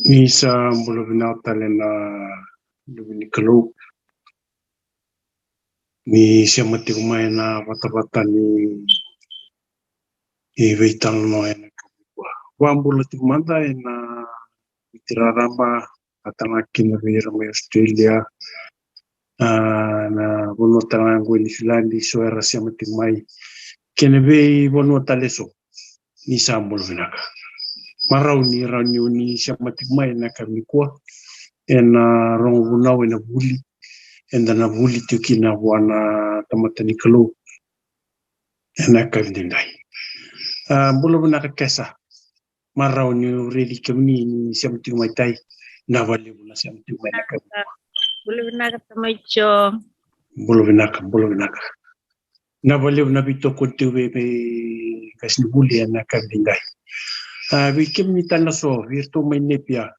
Isa mbola vinautalena luvinikalo ni siamatiko maina vatavatani veitalono ena wa mbola tiko manta ena itiraramba atanakina vera mai Australia na vonua talango New Zealand so era siamatiko mai kene ve vonua taleso ni sa mbola vinaka marauni rauniuni siamatiko mai na kamikua ena rongo vunau ena vuli enda na vuli tukina wana tamatani kalau ena kavindai mbola vinaka kesa marauni reli kamni ni siamatiko mai tai na valevu na siamatiko mai na kamikua Bulu vinaka tamacho. Bolo vinaka. Na valevu na vitoko tuwe pe kasni vuli ena kavindai vi kemni tanaso virtu mai nepia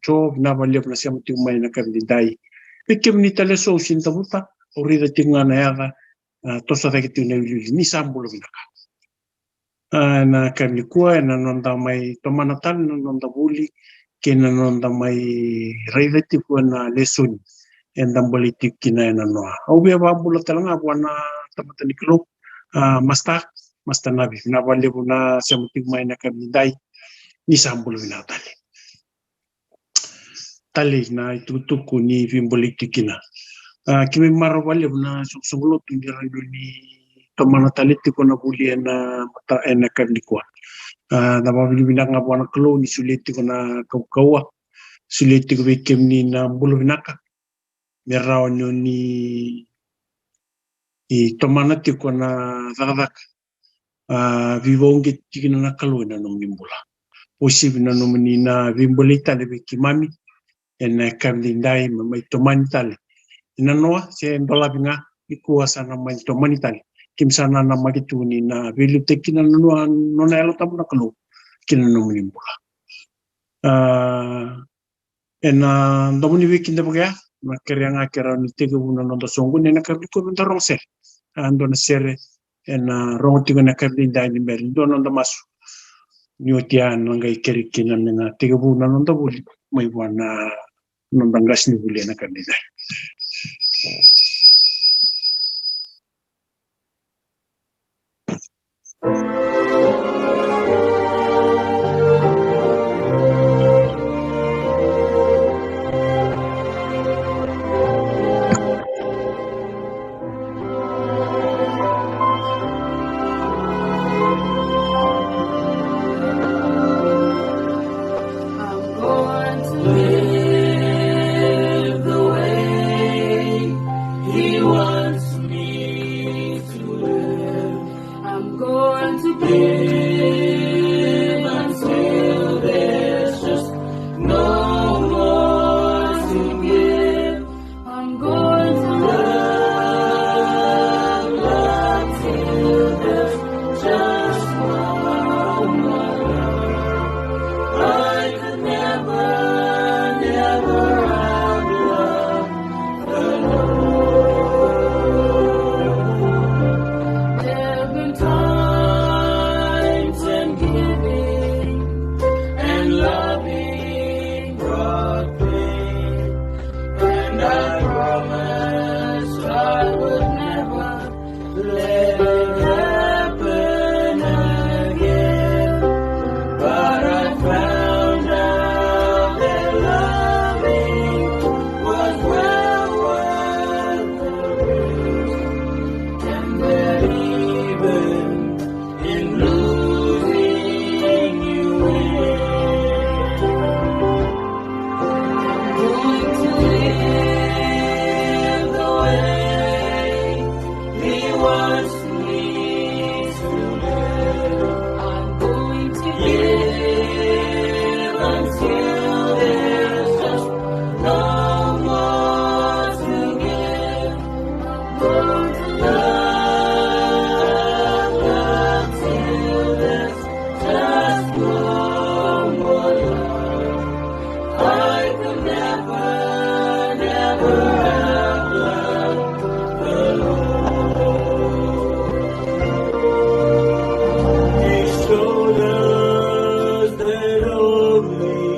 cho na valevu na siamatiko mai na kavindai vi kemni taleso sintavuta orida tingana yaga tosa takitu na yuli ni sambolo vinaka na kamikua na nonda mai tomana tan na nonda vuli kena nonda mai relativu na lesson enda politik kina na noa au be ba bula talanga wana tamatani kilo masta nabi na valevu na siamatiko mai na kamindai ni sambolo vinaka tali na itutuku ni vimpolitikina kimi maro valevu na sungsulotu ni tomana taliti kona vuli ena mata ena kamikua na mabili binaka wana klo ni suleti kona kaukaua suleti ko kemni na bulu binaka merao ni tomana ti kona zakadak vivonge tikina na kalo na nomimbula posible na nomini na vimbolita le kimami ena kamindai mai tomani tale ina noa se ndola binga ikuwa sana mai tomani tale kimsana na magitu ni na velu tekina noa nona elo tamuna kalo kina nomimbula ena ndomuni wiki ndabugya na kerianga kera ni tege una nonda songo nena kabli ko nda rongse ando na sere ena rongo tigo na kabli ndai ni meri ndo nonda masu nyotia nanga ikeri kina nena tege una nonda buli mai wana nonda ngasni buli na kabli ndai He showed us that only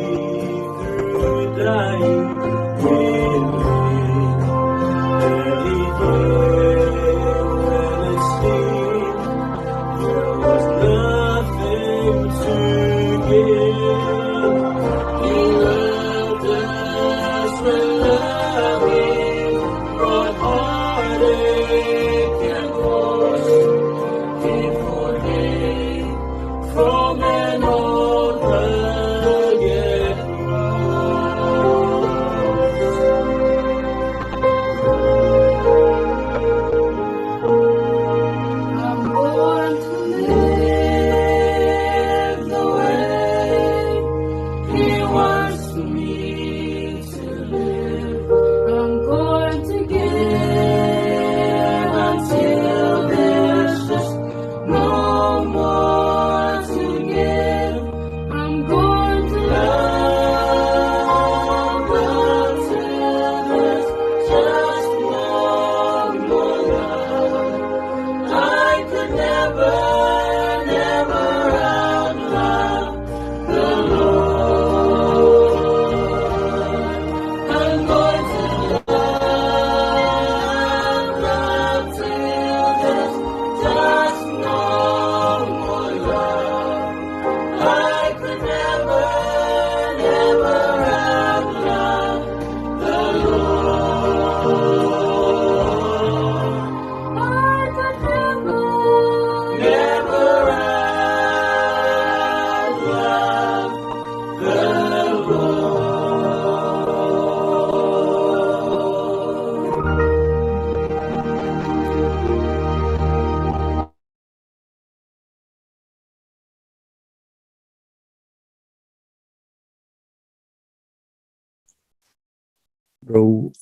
Rau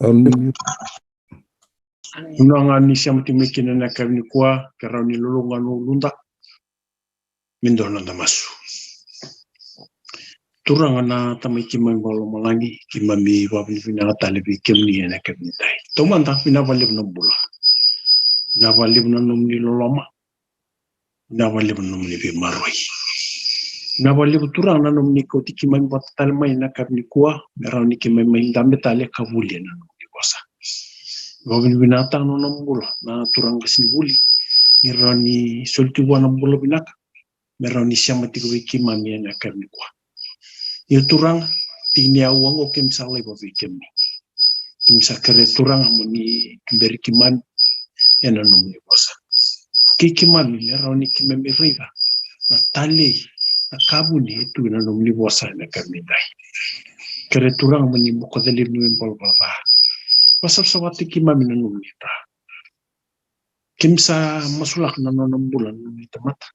Unanga ni siya matimikina na kami kuwa karaw ni lulungan ulunda mindona na masu. Turanga na tamay kimay balo malangi kimami wabin vinatalibi kimni na kami tay. Tumanda pinabalib na bula. Nabalib na numni loloma. Nabalib na numni bimaroy. Nabalib turang na numni ko tikimay batalmay na kami kuwa meraw ni kimay mahindami tali kabuli na numni kosa. Gawin binatang no ng bula na turang kasinibuli. Meron ni sultiwan ng bula binaka. Meron ni siya matigaway kimami na kami kwa. Yung turang tiniawang o kimsalay ba kami. Kimsa kare turang mo ni kimberi kiman yan anong ni bosa. Kikimami meron ni kimami riga. Na tali na kabo ni ito na anong ni bosa na kami dahi. Kare turang mo ni mukadalim ni mbal-baba. Pasal sawati kimami na numita. Kimsa masulak na ng bulan numita mata.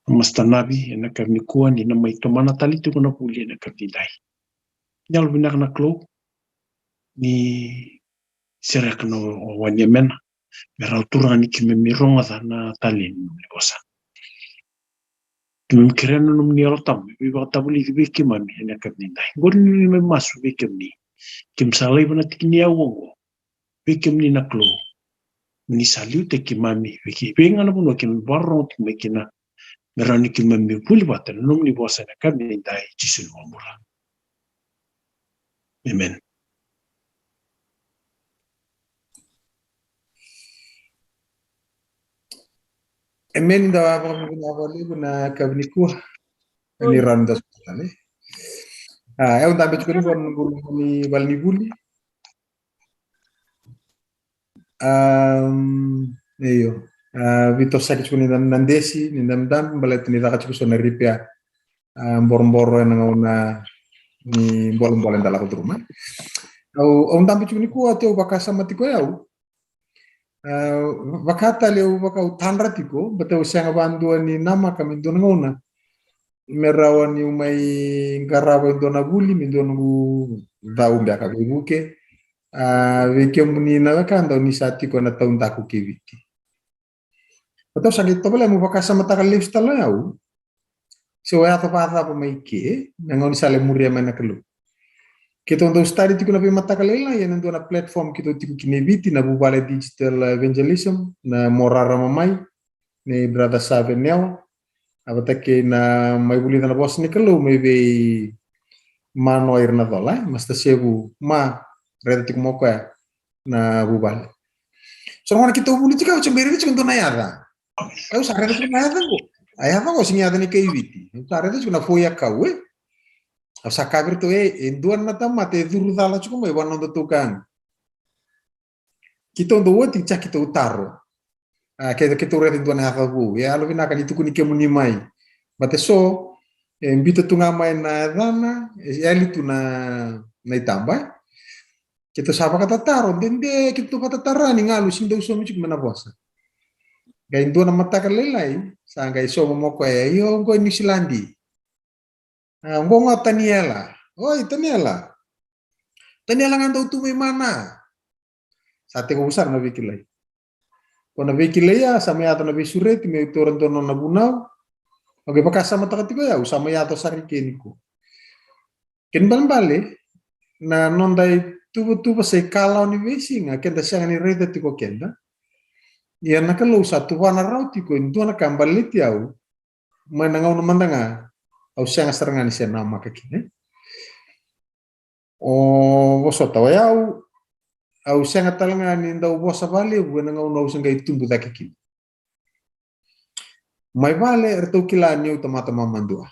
Mas tanabi na kami kuha ni na may tumana talito ko na puli na kami dahi. Nyal binak na klo ni sirak na wanyamen. Meral turang ni kimami ronga na tali ni bosa. Kimami kira na numni arotam. Biba tabuli kimami na kami dahi. Gori ni may masu bikami. Kim salay ba natin kiniawang ko? Bikim ni naklo. Minisaliw te kimami. Bikim nga na po no, kim barong may kina. Meron ni kimami pulibatan. Nung ni bosa na kami dahil jisun mo mula. Amen. Amen daw ako binawali na kami kuha. Ni randa sekali. Eu também escolhi quando me valnibuli. Eu Vitor sakit kuni nandesi ni namdam balet ni takat ko na ripia borboro na una ni bolon dala ko rumah. Au também kuni ko ateu bakasa matiko yau. Bakata leu bakau tanratiko bateu sanga bandu ni nama kami donona. Merawan yung may garawa yung dona guli, may dona daw biaka bibuke. Vikyom ni nakakanda ni sati ko na taon dako kiviti. Atau sakit to pala mo bakasa matakal lifestyle yaw. So ato pata pa may ke, nangon sale muria man nakalo. Kita untuk study tiko na matakal ila yan ando na platform kito tiko kiniviti na bubale digital evangelism na morara mamay ni brother Saben Nyawa. Abatake na may buli na boss ni kalau may be mano air na dola mas tasebu ma reda tik mo kwa na bubal so ngana kita buli tika chambere tik ndo na yada au sa reda tik na yada ko ayada ko sinya ni kaiviti sa reda tik na foya kawe au sa kabir to enduan na tamate duru dala chiko may wanon do tukan kita ndo woti chak kita utaro kita reda enduan na habu ya lo vinaka ni tukuni kemuni mai bate so mbita tunga mai na dana eli tu na itamba kita sapa kata taro dende kita kata tarani ngalu sinda uso mi mana bosa ga indo na mata kalelai sanga iso mo ko yo ngo ni silandi ngo Taniela oi Taniela ngando tu mai mana sate ko usar na bikilai kona bikilai ya sama ya na bisuret mi toron tono na bunau. Oke, pakai sama takatiko ya, sama ya atau sari keniko. Ken bale, na nondai tubu pasai kalau ni vesing, kenda siang ni reda tiko kenda. Ya nakalo satu wana rau tiko, itu na kambalit yau, manangau na mandanga, au siang serangan ni nama kakine. O boso tawa yau, au siang atalangan ni ndau bosa bale, manangau na usang kai tumbu kakine. Mai vale erto kila ni utamata mamandua.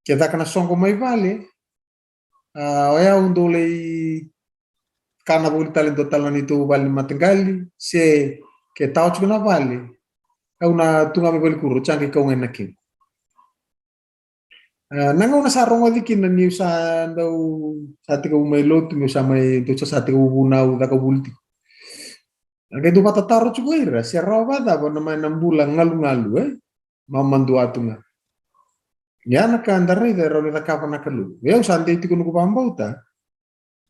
Kita kena songko mai vale. Oya undole kana buli talento talan itu vale matengali se ke tau chuna vale. Au na tunga me bali kuru changi kau ngenakin. Nangau na sarong adikin na niu sa ndau sati ko mai lotu mi sa mai to sati ko bunau da ko bulti. Kaya itu mata taruh juga ira, si rawat apa namanya 6 bulan ngalu-ngalu mamandu atunga. Ya nak andar ida roni ta kapan nakalu. Ya usante itu kuno pambau ta.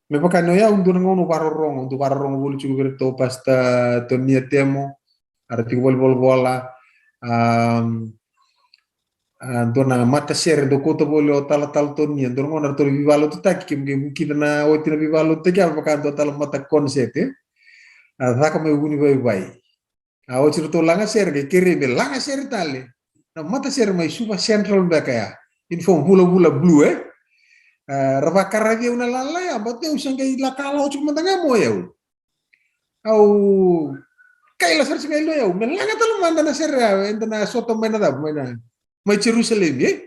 Me pakano ya undu ngono undu barorong bulu chuku berto pasta tonia temo arti bol bola dona mata ser do koto bolo tal tonia do ngono to vivalo to tak kim kim na otina vivalo te kya pakano tal mata konsete zaka me guni bai o to langa ser ke kiri be langa ser tale na mata ser mai super central bakaya info bula blue rava karage una lala ya bate usang kay la kala o chuma tanga mo yaw au kay la ser singa yaw melanga talo manda na ser enta na soto mena da mena mai Jerusalem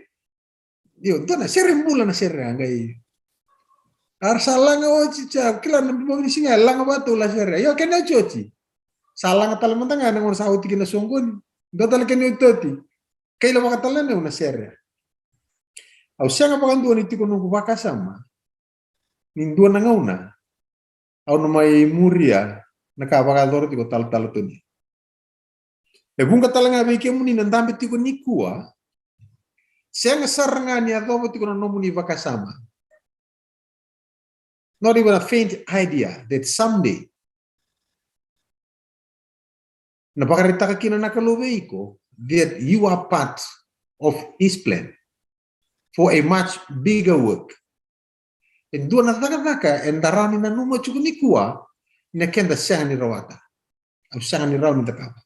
yo dona ser mula na ser ngai ar salanga o chicha kila na mo ni singa langa batu la ser yo kena chochi salanga talo manda ngana ngor sauti kina songgon dotal kena toti kay la makatala na una ser au sanga pakandu ni tiko nunggu bakasama nindua nangauna au namai muria nakabakador tiko tal tuni e bunga talanga be kemuni nandambe tiko nikua sanga saranga ni adobo tiko nomuni bakasama, not even a faint idea that someday na bakaritaka kina nakalobe iko that you are part of his plan for a much bigger work. En dua na taka en darani na numa chukuni kuwa na kenda sanga ni rawata. Au sanga ni raw ni takapa.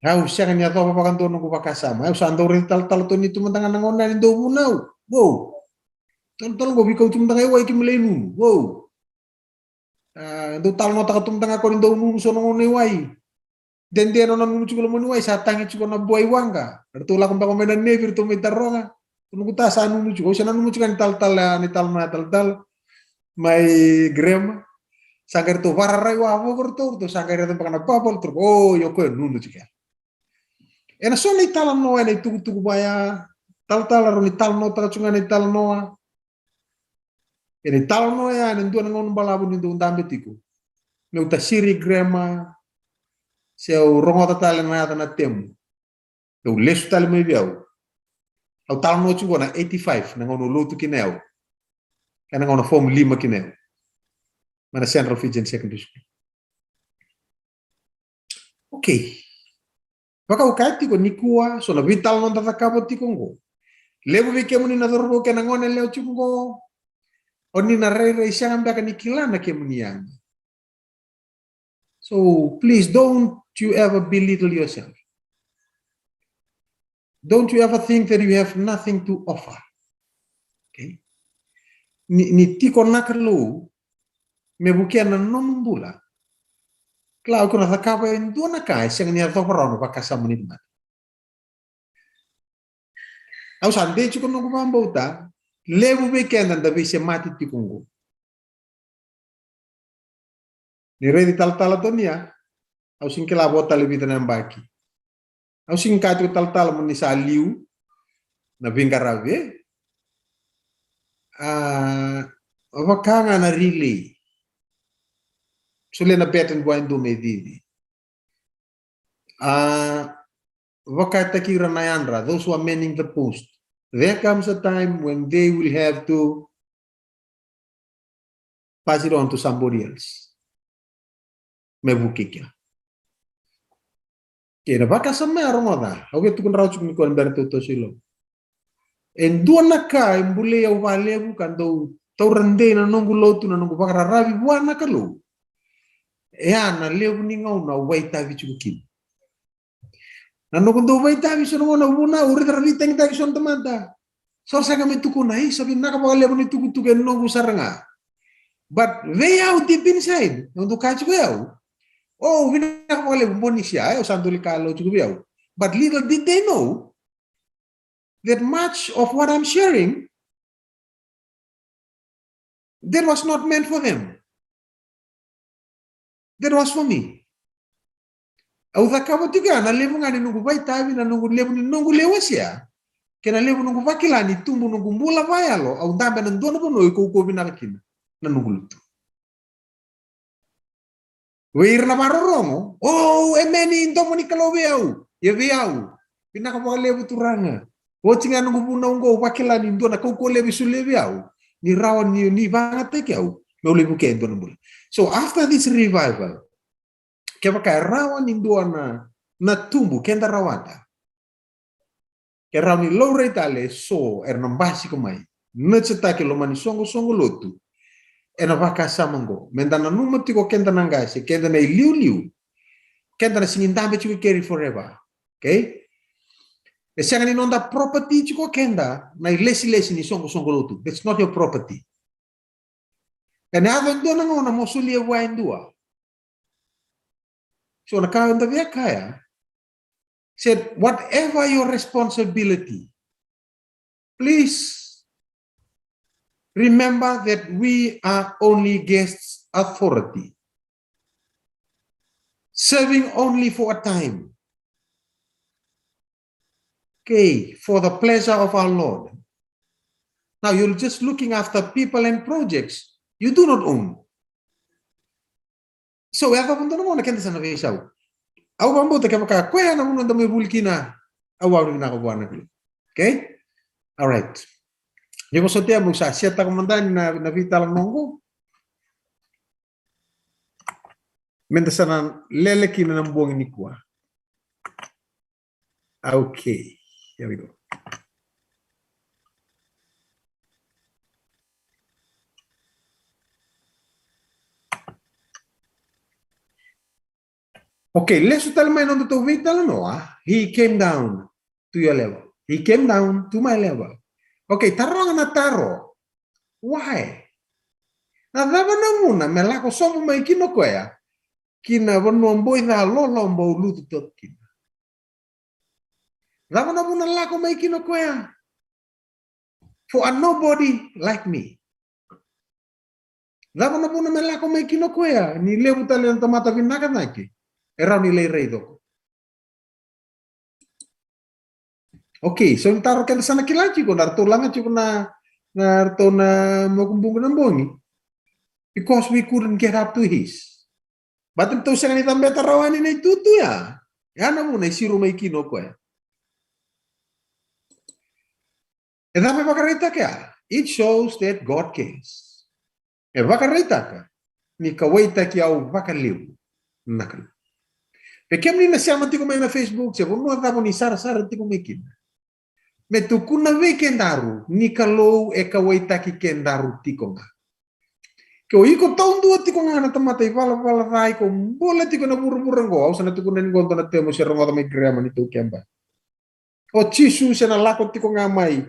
Au sanga ni ato papakanto nung kupakasama. Au sando rin tal to ni tumantangan ng ona ni do munaw. Wow. Tal go bikaw tumantangan ay kimulay nun. Wow. Do tal no taka tumantangan ko rin do nun so nung uniway. Dende no nung chukula mo niway sa tangi chukula na buhay wanga. Artula kung baka may nanebir to may taronga. Kung kita sa anu nuju, sa anu nuju kan tal may grem, sanggar to wararay wa to sanggar to pakana babol to yo ko nu nuju ka. Ena so ni tal no ena tugu baya tal ro ni tal no ta chunga ni tal no. Ena tal no ya ni ndu ngon balabu ni ndu ndambe tiku. Me uta siri grema se o rongo tal na temu. Do lesu tal me biau. Au tal no chugo na 85 na ngono lotu kineo. Kana ngono form 5 kineo. Mana Central Fijian Secondary School. Okay. Baka ukati ko nikua so na vital non tatakabo tikongo. Lebu bike muni na dorbo kana ngone leo chungo. Oni na rere isanga ka nikilana ke muniang. So please don't you ever belittle yourself. Don't you ever think that you have nothing to offer. Okay? Ni tiko nakalo me bukia na nomumbula. Claro que nós acaba em dona caixa que nem para para casa bonita. Ao sande chico não vamos voltar. Levo weekend anda vi se mati tikungo. Ni redi tal tonia. Ao sin que la bota le vida na mbaki. Ao sin ka tal mo ni sa liu na vingarave. Wakanga na relay. Sule na beten buendo medidi. Wakatakira Nayandra, those who are manning the post. There comes a time when they will have to pass it on to somebody else. Mebukikya. Kena baka sa meron da. Oke tukun raw chukni ko Alberto Tosilo. En duana ka imbule ya wale bukan do taurande na nongu lotu na nongu bakara rabi buana kalu. Na lebu ni ngau na waita vichukin. Na nongu do waita vichukin na buna uri rabi teng teng son temanta. So sa kami tukunai sabi nakapaka lebu ni tukutuken nongu saranga. But way out deep inside, untuk kacu yau. Oh, we nakapaka lebu monisya o sanduli kalo cukup yau. But little did they know that much of what I'm sharing that was not meant for them. That was for me. Au thakabo tiga na lebu ngani nungu vai tabi na nungu lebu ni nungu lewasya. Kena lebu nungu vakilani tumbu nungu mula vayalo au ndambe na ndono bono iko uko binakina na nungu lutu. Weir na marorongo. Oh, emeni intomo ni kaloweu. Ye viau. Pinaka lebu turanga. Wachinga nungu buna ungo vakilani ndona koko lebu suleviau. ni rawan ni bangat te kiau me uli buke ndo nambul. So after this revival kaya ka rawan indua na tumbu kenda rawada. Kaya rawan ni low rate ale so nambasi kumai. Necetake lo mani songo lotu. Na vaka samango. Mendana numa tiko kenda nangasi kenda na liu. Kenda na singin dambe chiko carry forever. Okay? Siya nga ninonda property chiko kenda na lesi ni songo lotu. That's not your property. And haven't done na mosulia wain dua. So nakawin da kaya said whatever your responsibility, please remember that we are only guests authority. Serving only for a time. Okay, for the pleasure of our Lord. Now you're just looking after people and projects you do not own. So ya kapunta na mo na kenda sa navisaw. Aw bambo ta kaya kuya na mo na may bulkina. Awaw na nakabuan na. Okay? All right. Di mo sotia mo sa siya ta komandan na vital nongo. Menta sana leleki na nambuang ni kuwa. Okay. Here we go. Okay, let's tell me on the vital Noah. He came down to your level. He came down to my level. Okay, tarong na taro. Why? Na dava na muna melako somo mai kino koya. Kina bonomboy na lolombo lutu tot kina. Dava na muna lako mai kino koya. For a nobody like me. Dava na muna melako mai kino koya. Ni lebu tali ang tamata vinakat naki. Era nilai rei doko. Okay, so taro kan sana kilaci ko narto langa chiko na makumbung nambongi because we couldn't get up to his. Batem to sa kanita beta rawani na itutu ya. Yana mo na isiru may kino ko ya. E dame bakarita kaya. It shows that God cares. E bakarita ka. Ni kawaita ki au bakaliw. Nakal. Pekem ni nasama ti ko may na Facebook siya. Kung mga tamo ni Sara ti ko may kina. Metu kuna ve kendaru. Ni kalau e kawaita ki kendaru ti ko nga. Kau iko tahun dua ti ko nga na tamatay pala rai ko. Bola ti ko na murang ko. Au sana ti ko na ngonto na temo siya rongo may krema ni to kemba. O chisu siya na lakot ti ko nga may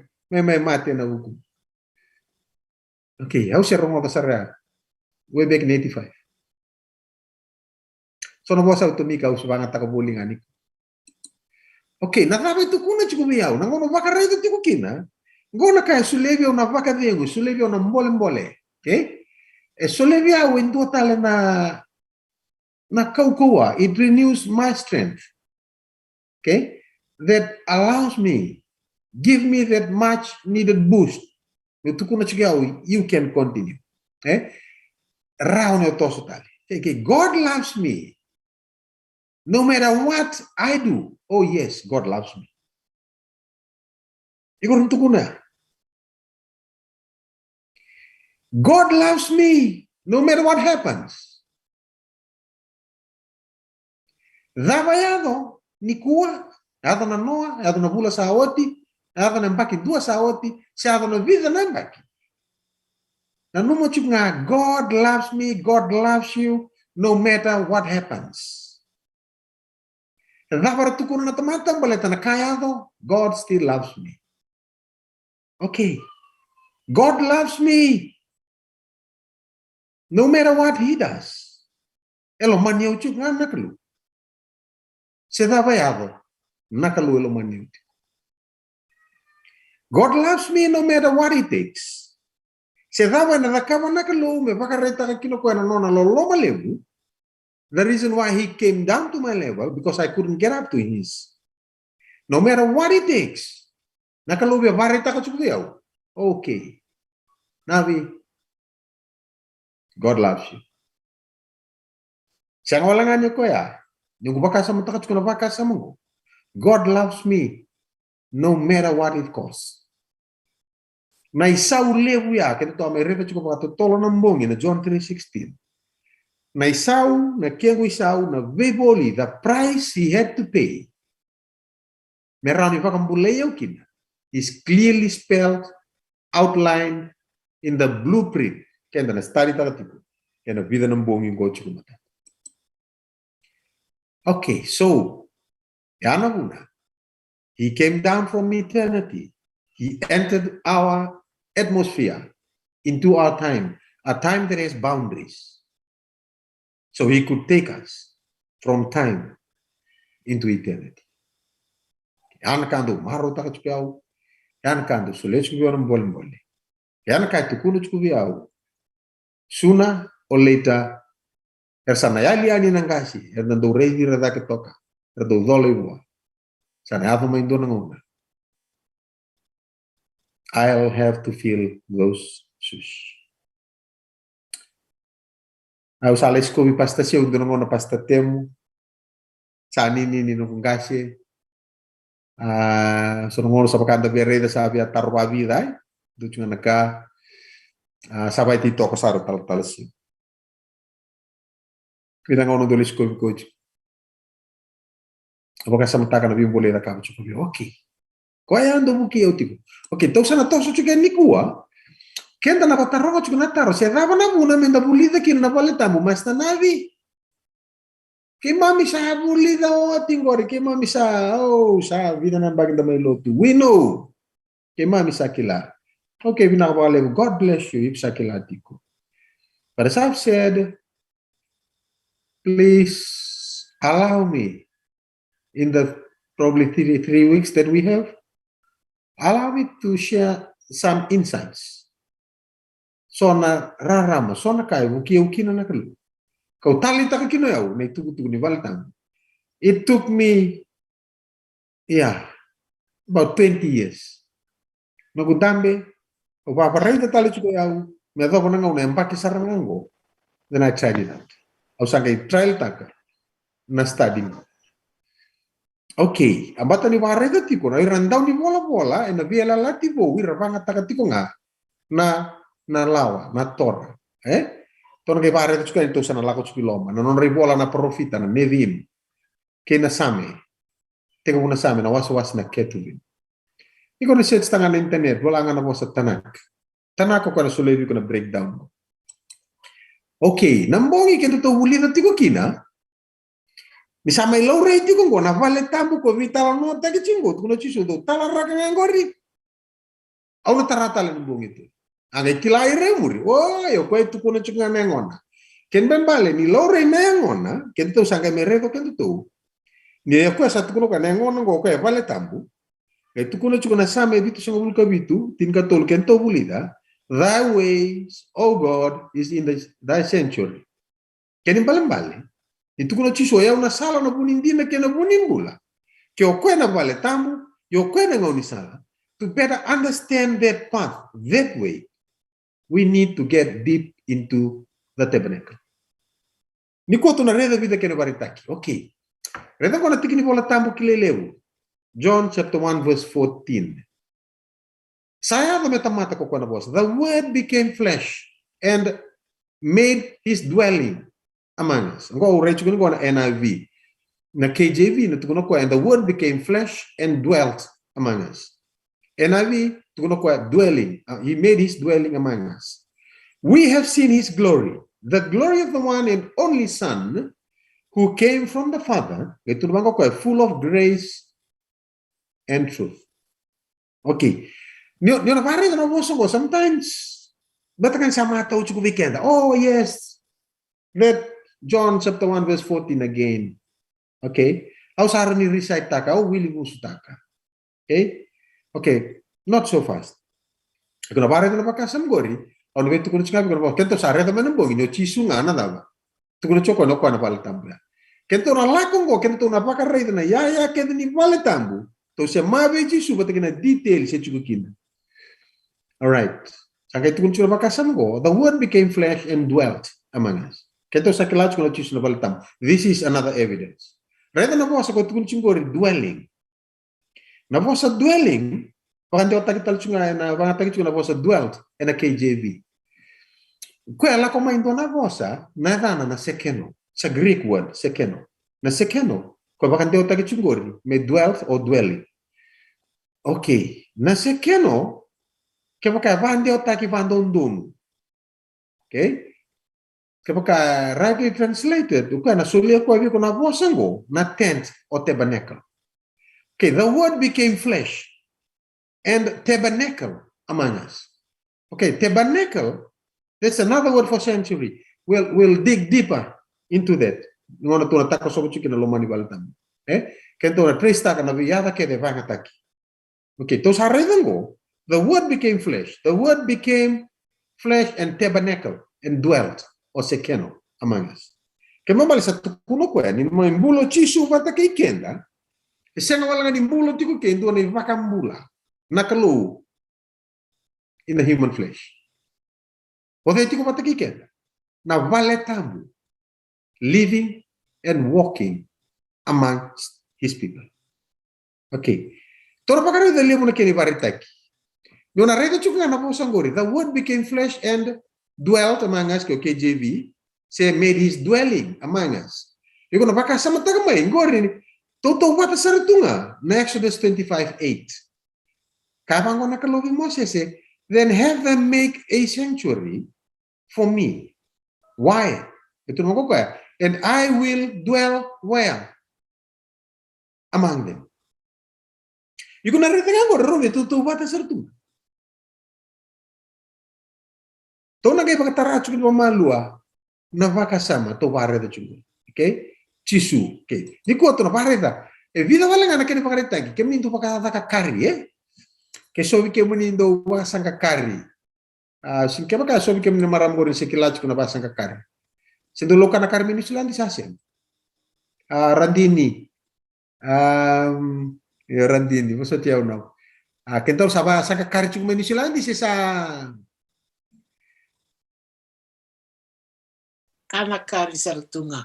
mate na hukum. Okay, au siya rongo tasara. Way back in 85. So nabosa utumika usubanga takabuli ngani. Okay, nakaba itu kuna chiko miyaw. Nangono baka redo tiko kina. Ngona kaya sulevia una baka diengo, sulevia una mbole. Okay? E sulevia wendo tale na kaukoa. It renews my strength. Okay? That allows me, give me that much needed boost. Itu kuna chiko you can continue. Okay? Round your torso tali. Okay, God loves me. No matter what I do, oh yes, God loves me. Ikaw tukuna. God loves me no matter what happens. Dabayado ni kuwa, ado na Noa, ado na bula sa oti, ado na mbaki dua sa oti, siya ado na vida na mbaki. Na numo chuk nga, God loves me, God loves you, no matter what happens. Dapat tukun na tamatang baleta na kaya to, God still loves me. Okay. God loves me. No matter what he does. Elo manyaw chuk nga nakalu. Seda bayado, nakalu elo manyaw. God loves me no matter what it takes. Seda bay na nakama nakalu, me bakareta ka kinukuha na nona lolo malebu. The reason why he came down to my level, because I couldn't get up to his. No matter what it takes. Nakalubya, barita ka chukdiyaw. Okay. Nabi, God loves you. Siya nga wala nga niyo ko ya. Yung bakasa mo takot ko na bakasa mo. God loves me no matter what it costs. Na isau levu ya, kita tu Amerika cukup kata tolong nambong na John 3:16. Na isau, na kengo isau, na veboli, the price he had to pay. Merani vakambuleo kina is clearly spelled, outlined in the blueprint. Kenda na study tagatiku. Kena vida nambong yung go cukup mata. Okay, so yana muna. He came down from eternity. He entered our atmosphere into our time, a time that has boundaries. So he could take us from time into eternity. Yan kando maro taka chupiao, yan kando sulet chupiao ng boli. Yan kay tukulo chupiao. Sooner or later, persana yali ani nangasi, erdando reidi rada ketoka, erdo dole bua. Sana ato maindo nangona. I'll have to fill those shoes. Au sala escovi pasta sia undo nangona pasta temu. Sani ni nung gasi. Sono ngono sa pakanda bereda sa via tarwa vida, do cunga naka sabai ti toko saro tal si. Kita ngono do escovi coach. Apakah sama taka na boleh na kamu cukup okay. Kaya ando buki eu tipo. Okay, então sana toso chuka ni kuwa. Kenda na patarro chuka na taro. Se dava na muna menda bulida kin na paletamu mas na navi. Que mami sa bulida o tingori, que mami sa sa vida na baganda may lotu. We know. Que mami sa kila. Okay, binakawale mo. God bless you if sa kila tiko. But as I've said, please allow me in the probably three weeks that we have, allow me to share some insights. So na rarama, so na kayo, uki-uki na nakalo. Kau tali taka kino yaw, na itukutuku ni Valtang. It took me, about 20 years. Nagudambe, o paparay na tali chuko yaw, may adoko na nga una, empaki sarangango. Then I tried it out. O sangay trial taka, na study mo. Okay, abata ni warega tiko na irandaw ni bola-bola e na biela latibo wirabanga takatiko nga na lawa na tora. Tono ke warega chuka ito sana lako chupiloma na non ribola na profita na nevim ke na same. Teka muna same na was na ketuvin. Iko na set stanga na internet wala nga na mo sa tanak. Tanak ko na sulebi ko na breakdown. Okay, nambongi kento to huli na tiko kina. Misama ilo reiti kung na vale tambu ko vitala no tagi chingo kuno chisu do tala raka ngori. Au na tarata le mbong itu. Anga kilai remuri. Oh, yo ko itu kuno chunga ngona. Ken bembale ni lo re ngona, ken to sanga meredo ken to. Ni ko sa tukuno ka ngona ngo ko vale tambu. Itu kuno chunga same bitu sanga bulka bitu tin ka tol ken to bulida. Thy ways, oh God, is in thy sanctuary. Ken bembale. Itu kuno chiso ya una sala na bunindina ke na bunimbula. Ke o kwena vale tambu, yo kwena ngoni sala. To better understand that path, that way, we need to get deep into the tabernacle. Niko na reda vida ke na baritaki. Okay. Reda ko na tikini bola tambu kilelewu. John chapter 1 verse 14. Saya the metamata ko na boss. The word became flesh and made his dwelling among us. Ngo urechu ko na NIV. Na KJV na tukuno ko and the word became flesh and dwelt among us. NIV tukuno ko dwelling. He made his dwelling among us. We have seen his glory, the glory of the one and only Son who came from the Father. Ito naman ko full of grace and truth. Okay. Nyo na pare na mo so sometimes batakan sa mga tao chuko weekend. Oh yes. Let John chapter 1 verse 14 again. Okay. How sara ni recite taka? Oh, willing mo sutaka. Okay. Okay. Not so fast. Ako na pare na pakasam gori. Ono betu kuno chikabi ko kento sara ta manambo nyo chisu nga na dawa. Tukuno choko no kwa na palatambu. Kento na lakong go kento na pakaray na ya kento ni palatambu. To siya mabe chisu batakan na detail siya chuko kina. All right. Sangkay tukun chura makasam go, the word became flesh and dwelt among us. Kento sa kilaj ko na chisu na palatam. This is another evidence. Reda na po sa tukun chingori dwelling. Na po sa dwelling, Pakan dia otak kita cunga na bang otak cunga na vosa dwelt na KJV. Quella como indona vosa na dana na sekeno. Sa Greek word sekeno. Na sekeno ko pakan dia otak cungori me dwelt or dwelling. Okay, na sekeno que pakai van dia otak van dondon. Okay? Que pakai rightly translated, uka na sulia ko abi ko na vosa ngo na tent or tabernacle. Okay, the word became flesh and tabernacle among us. Okay, tabernacle, that's another word for sanctuary. We'll dig deeper into that. Ngona tuna tako sobo chiki na lomani balatam. Kento na trace taka na viyada ke de vangataki. Okay, tos haredango, the word became flesh. The word became flesh and tabernacle and dwelt or sekeno among us. Kemambali sa tukuno ko ni mo imbulo chisu vata ke ikenda. Senga wala nga imbulo tiku kendo na vakambula. Nakalu in the human flesh. What they think about the weekend? Now, valetamu, living and walking amongst his people. Okay. Toro pakaro the limu na kini baritaki. Yona reda chuka na po sangori. The word became flesh and dwelt among us. Okay, KJV say made his dwelling among us. Yung na baka sa matagamay ngori. Toto wata saratunga na Exodus 25:8. Kapag ko nakalobi Moses then have them make a sanctuary for me. Why? Ito naman ko kaya. And I will dwell well among them. Yung narito nga ko, ron, ito bata sa ito. Ito na kayo pagkataracho kito mamalua na vakasama, ito pare da chungo. Okay? Chisu. Okay. Di ko ito na pare da. Vida wala nga na kini pagkatagi. Kami nito pagkataka kari, que soube que munindo wasanga kari. Sin que baka soube que maram gorin sekilat ko na basanga kari. Sendo loka na kari minusulan di sasen. Randini. Randini, maksud tiaw na. Kento saba sanga kari chuk minusulan di sa Kana kari sartunga.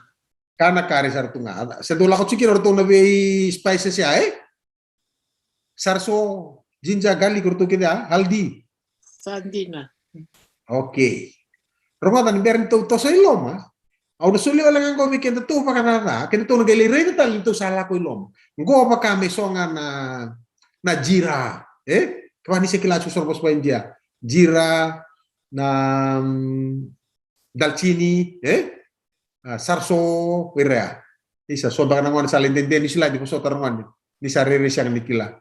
Kana kari sartunga. Sendo la ko chikir orto na be spices ya sarso jinja gali kurtu kita haldi. Sandina. Okay. Ramadan biar itu to sa iloma. Au suli wala nga gomi kento to pakanana, kento na gali rede tal to sala ko iloma. Ngo pa kami songa na jira. Kwani se kila sorbos pa India. Jira na dalchini, sarso wirea. Isa so baka nangwan sa lindende ni sila di ko so tarungan ni sarere siya nikila.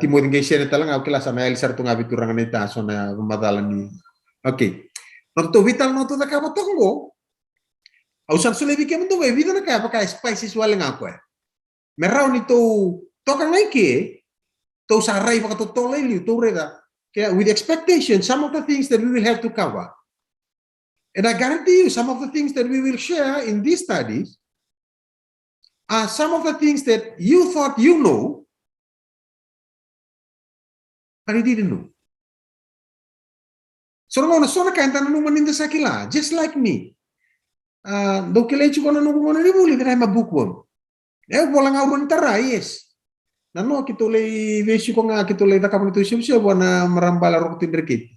Timur ngay siya talang ako kila sa may alisar itong abit kurang nita so na madalan ni. Okay. Nonto vital no to na kapatongo. Ausan sulebi ke mundo we vida na kaya pa spices wala nga ko. Meraw nito toka ngay ke to sa ray pa to tolay li to reda. Kaya with expectation some of the things that we will have to cover. And I guarantee you some of the things that we will share in these studies are some of the things that you thought you know. But he didn't know. So na kaya tanong maninda sa kila, just like me. Do kilay ko na nung mga nilibuli, dahil mabukwam. Walang auron tara, yes. Nano, kitulay, vesyo ko nga, kitulay, takapon ito siya, na marambala ro tinderketi.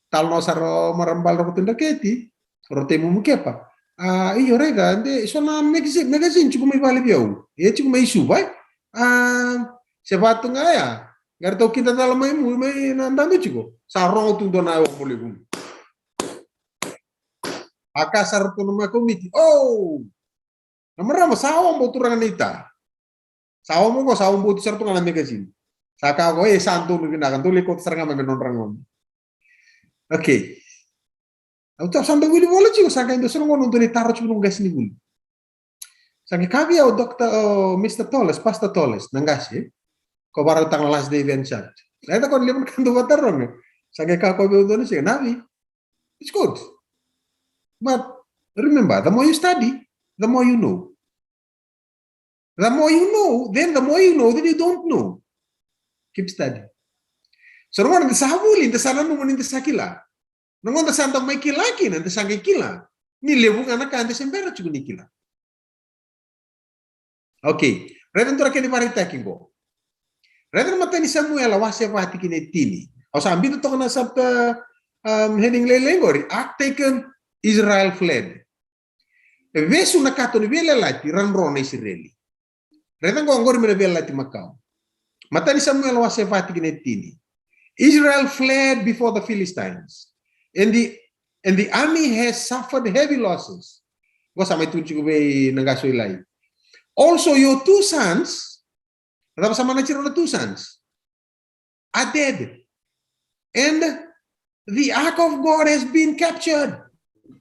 Talno sa marambala ro tinderketi, rote mo mukepa. Iyo, rega, hindi, so na magazine, chiko may balibiyaw. Chiko may isu, ba? Siya nga ya. Garto kita dalam may nandando chico. Sarong tundo na ako muligum. Aka sarto na committee. Oh! Namarama sawang mo turang nita. Sawang mo ko sawang buti sarto nga na magazine. Saka ko santo mo ginakan tuli ko sarang nga menonrangon. Okay. Auto santo wili bola chico saka indo sarong ngono tuli taro chico ng gas ni bul. Saka kabi o Mr. Toles, Pastor Toles, nangasi. Ko baru tang last day event chat. Laita kon liman kan tuwa tarong. Sage ka ko be doon siya nabi. It's good. But remember, the more you study, the more you know. The more you know, then the more you know that you don't know. Keep studying. So naman ang sahabuli, ang sana naman ang sakila. Naman ang santang may kilakin, ang sangay kila. Nilibong anak ka, ang sembera chugo ni kila. Okay. Redan tura kini paritakin ko. Reda matani Samuel awase pati kine tini. Asa ambito to kana sabta heading lelengori. Ak taken Israel fled. Vesu nakato ni vela lati ranro na Israeli. Reda ngongori mena vela lati makau. Matani Samuel awase pati kine tini. Israel fled before the Philistines. And the army has suffered heavy losses. Also your two sons, the two sons, are dead. And the ark of God has been captured.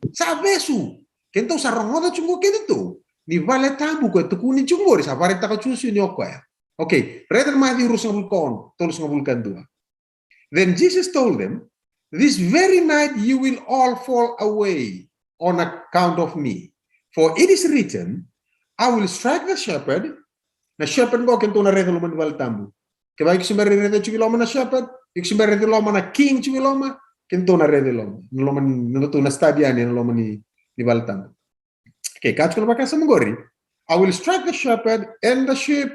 Sabesu. Kento sa rongoda chungo kento. Ni vale tabu ko tukuni chungo sa pare taka chusu ni okwa. Okay, rather ma di urus ngabulkon, tolus ngabulkan dua. Then Jesus told them, this very night you will all fall away on account of me. For it is written, I will strike the shepherd. Na shepherd go kento na rede loman wal tambu. Kaya iksimere rede chugiloma na shepherd, iksimere rede loma na king chugiloma, kento na rede loma. Loman nato na stadian ni loma ni wal tambu. Okay, kachko na baka sa mugori. I will strike the shepherd and the sheep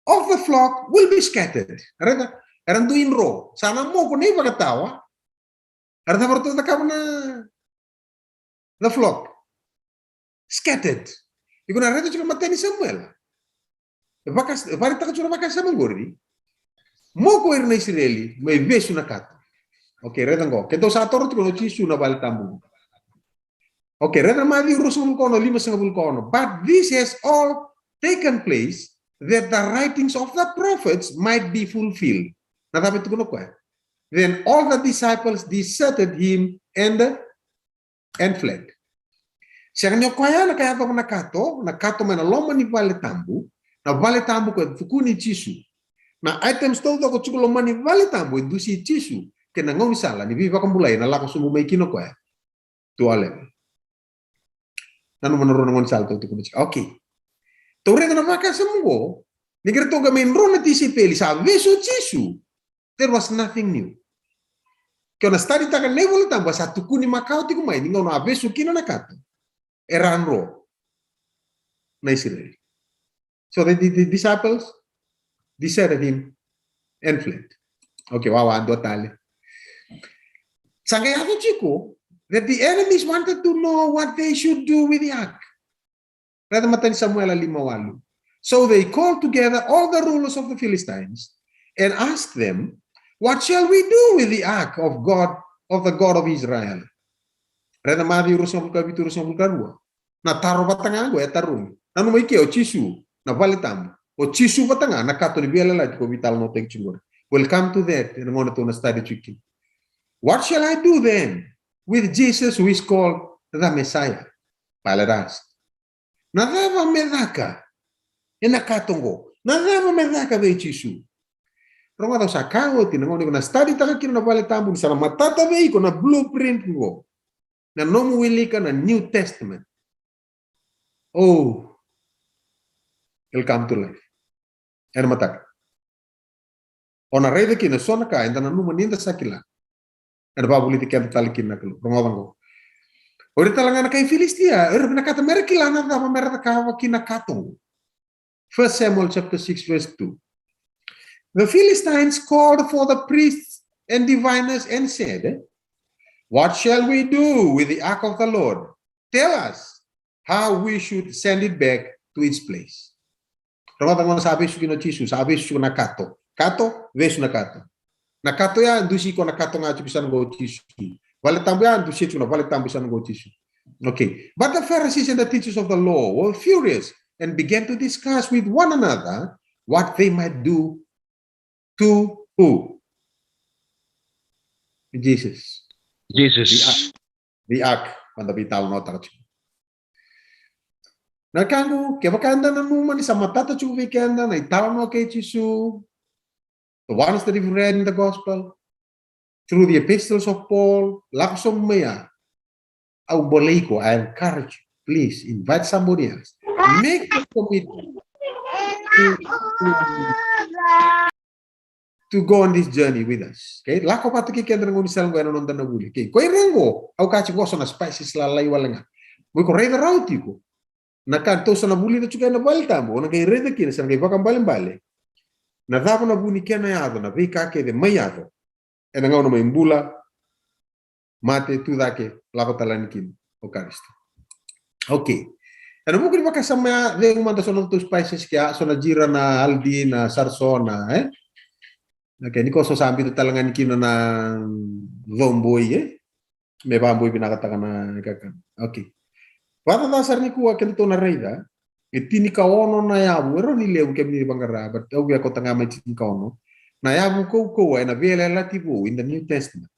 of the flock will be scattered. Reda, erandu inro. Sana mo ko ni pagkatawa. Arda porto na na the flock scattered. Iko na reda chika mateni Samuel. Bakas varita ka chura bakas sa mangori. Mo ko na Israeli may besu na kato. Okay, reda ngo. Kento sa toro ko no chisu na baltambu. Okay, reda mali rusul ko no 5 kono. But this has all taken place that the writings of the prophets might be fulfilled. Natapit ko no ko. Then all the disciples deserted him and fled. Siya nyo kaya na kaya nakato man loma ni vale tambu, na vale tambu ko fukuni chisu. Na items to ko chuko loma ni vale tambu dusi chisu, ke na ngoni sala ni viva kambulay na lako sumu may kino kaya. To alem. Nanu manoro ngon salto to ko. Okay. Tore na maka samugo, ni gerto ga men ro na tisipeli sa veso chisu. There was nothing new. Kaya study taka nevel tamba sa tukuni makau ti kumai ningo na abesu kino na kato. Eranro na Israel. So the disciples deserted him and fled. Okay, wawa ando tali. Sangayato chiko that the enemies wanted to know what they should do with the ark. Rada matan Samuel 5:8. So they called together all the rulers of the Philistines and asked them, what shall we do with the ark of God, of the God of Israel? Reda madi urusong kabitu urusong karua. Na taro batanga go etarung. Nanu mai ke o chisu na valitam. O chisu batanga na kato ni biala la ko vital no tek chingor. We'll come to that in ngona to na study chiki. What shall I do then with Jesus who is called the Messiah? Pilate asked. Nadava medaka. Ina katongo. Nadava medaka be chisu. Ronga daw sa kawo tinangon ko na study taka kino na vale tambu sa matata be ko na blueprint ko na nomu wili ka na New Testament. Oh, it'll come to life. Ano matak? Ona rede kina sona ka enda na numa ninda sakila. Ano ba buliti ka talikin na kalo. Ronga bango. Ori talanga na kay Filistia, na kata merkila na da merda ka kina katong. 1 Samuel chapter 6 verse 2. The Philistines called for the priests and diviners and said, what shall we do with the ark of the Lord? Tell us how we should send it back to its place. Rawa sabi su kino chisu, sabi su na kato. Kato, vesu na kato. Na kato ya dusi ko na kato nga chupisan go chisu. Wale tambu ya dusi chu na wale tambu san go chisu. Okay. But the Pharisees and the teachers of the law were furious and began to discuss with one another what they might do to who? Jesus. The ark. Quando bitaw no takot. Nakango, kaya bakanda na numan sa matata chu weekenda na itaw no kay Chisu. The ones that you've read in the gospel, through the epistles of Paul, laksong maya, au boleiko, I encourage you, please invite somebody else. Make a commitment to go on this journey with us. Okay? Lako pati kikenda ng unisal ko ano nonton na guli. Okay? Koy rengo, au kachi ko so na spices lalay walang. Mo ko reda rauti ko. Nakanto sa nabuli na chuka na balta mo, na kay reda kin sa kay bakang balimbali. Na dava na buni kena yado na vika ke de mayado. E na ngau na maimbula mate tu dake lako talanikin o Karisto. Okay. Ano mo kini makasama de umanda sono two spices kaya sona jira na haldi na sarso na Okay, niko so sambi to talangan kino na zomboy me bamboy binakatakan na kakan. Okay. Wata dasar ni kuwa kento na reida itini ka ono na yabu ero ni leu ke ni bangara but au ya ko tanga mai tin ka ono na yabu ko na vele lativo in the New Testament.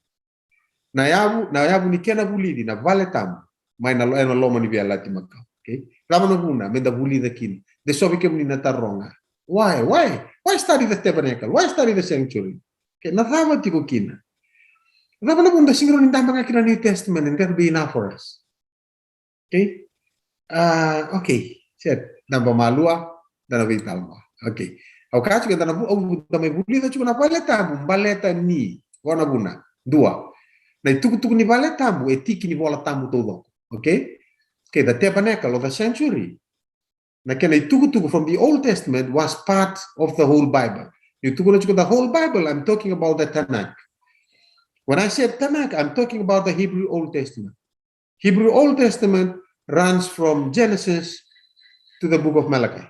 Na yabu ni kena bulidi na vale tam mai na loma ni vele lati makka. Okay. Rama na buna menda bulida kin. De sobi ke ni na taronga. Why study the tabernacle? Why study the sanctuary? Okay, na tama tiko kina. Rama na bunda singro ni tamba kina New Testament and that will be enough for us. Okay. Okay. Set namba malua dana vitalma. Okay. Au kacu kita nabu au tamai bulida cuma na baleta ni wana buna dua. Na tuku ni baleta tamu etiki ni bola tamu todo. Okay. Okay, the tabernacle of the sanctuary. Na kena tuku from the Old Testament was part of the whole Bible. The whole Bible, I'm talking about the Tanakh. When I say Tanakh, I'm talking about the Hebrew Old Testament. Hebrew Old Testament runs from Genesis to the book of Malachi.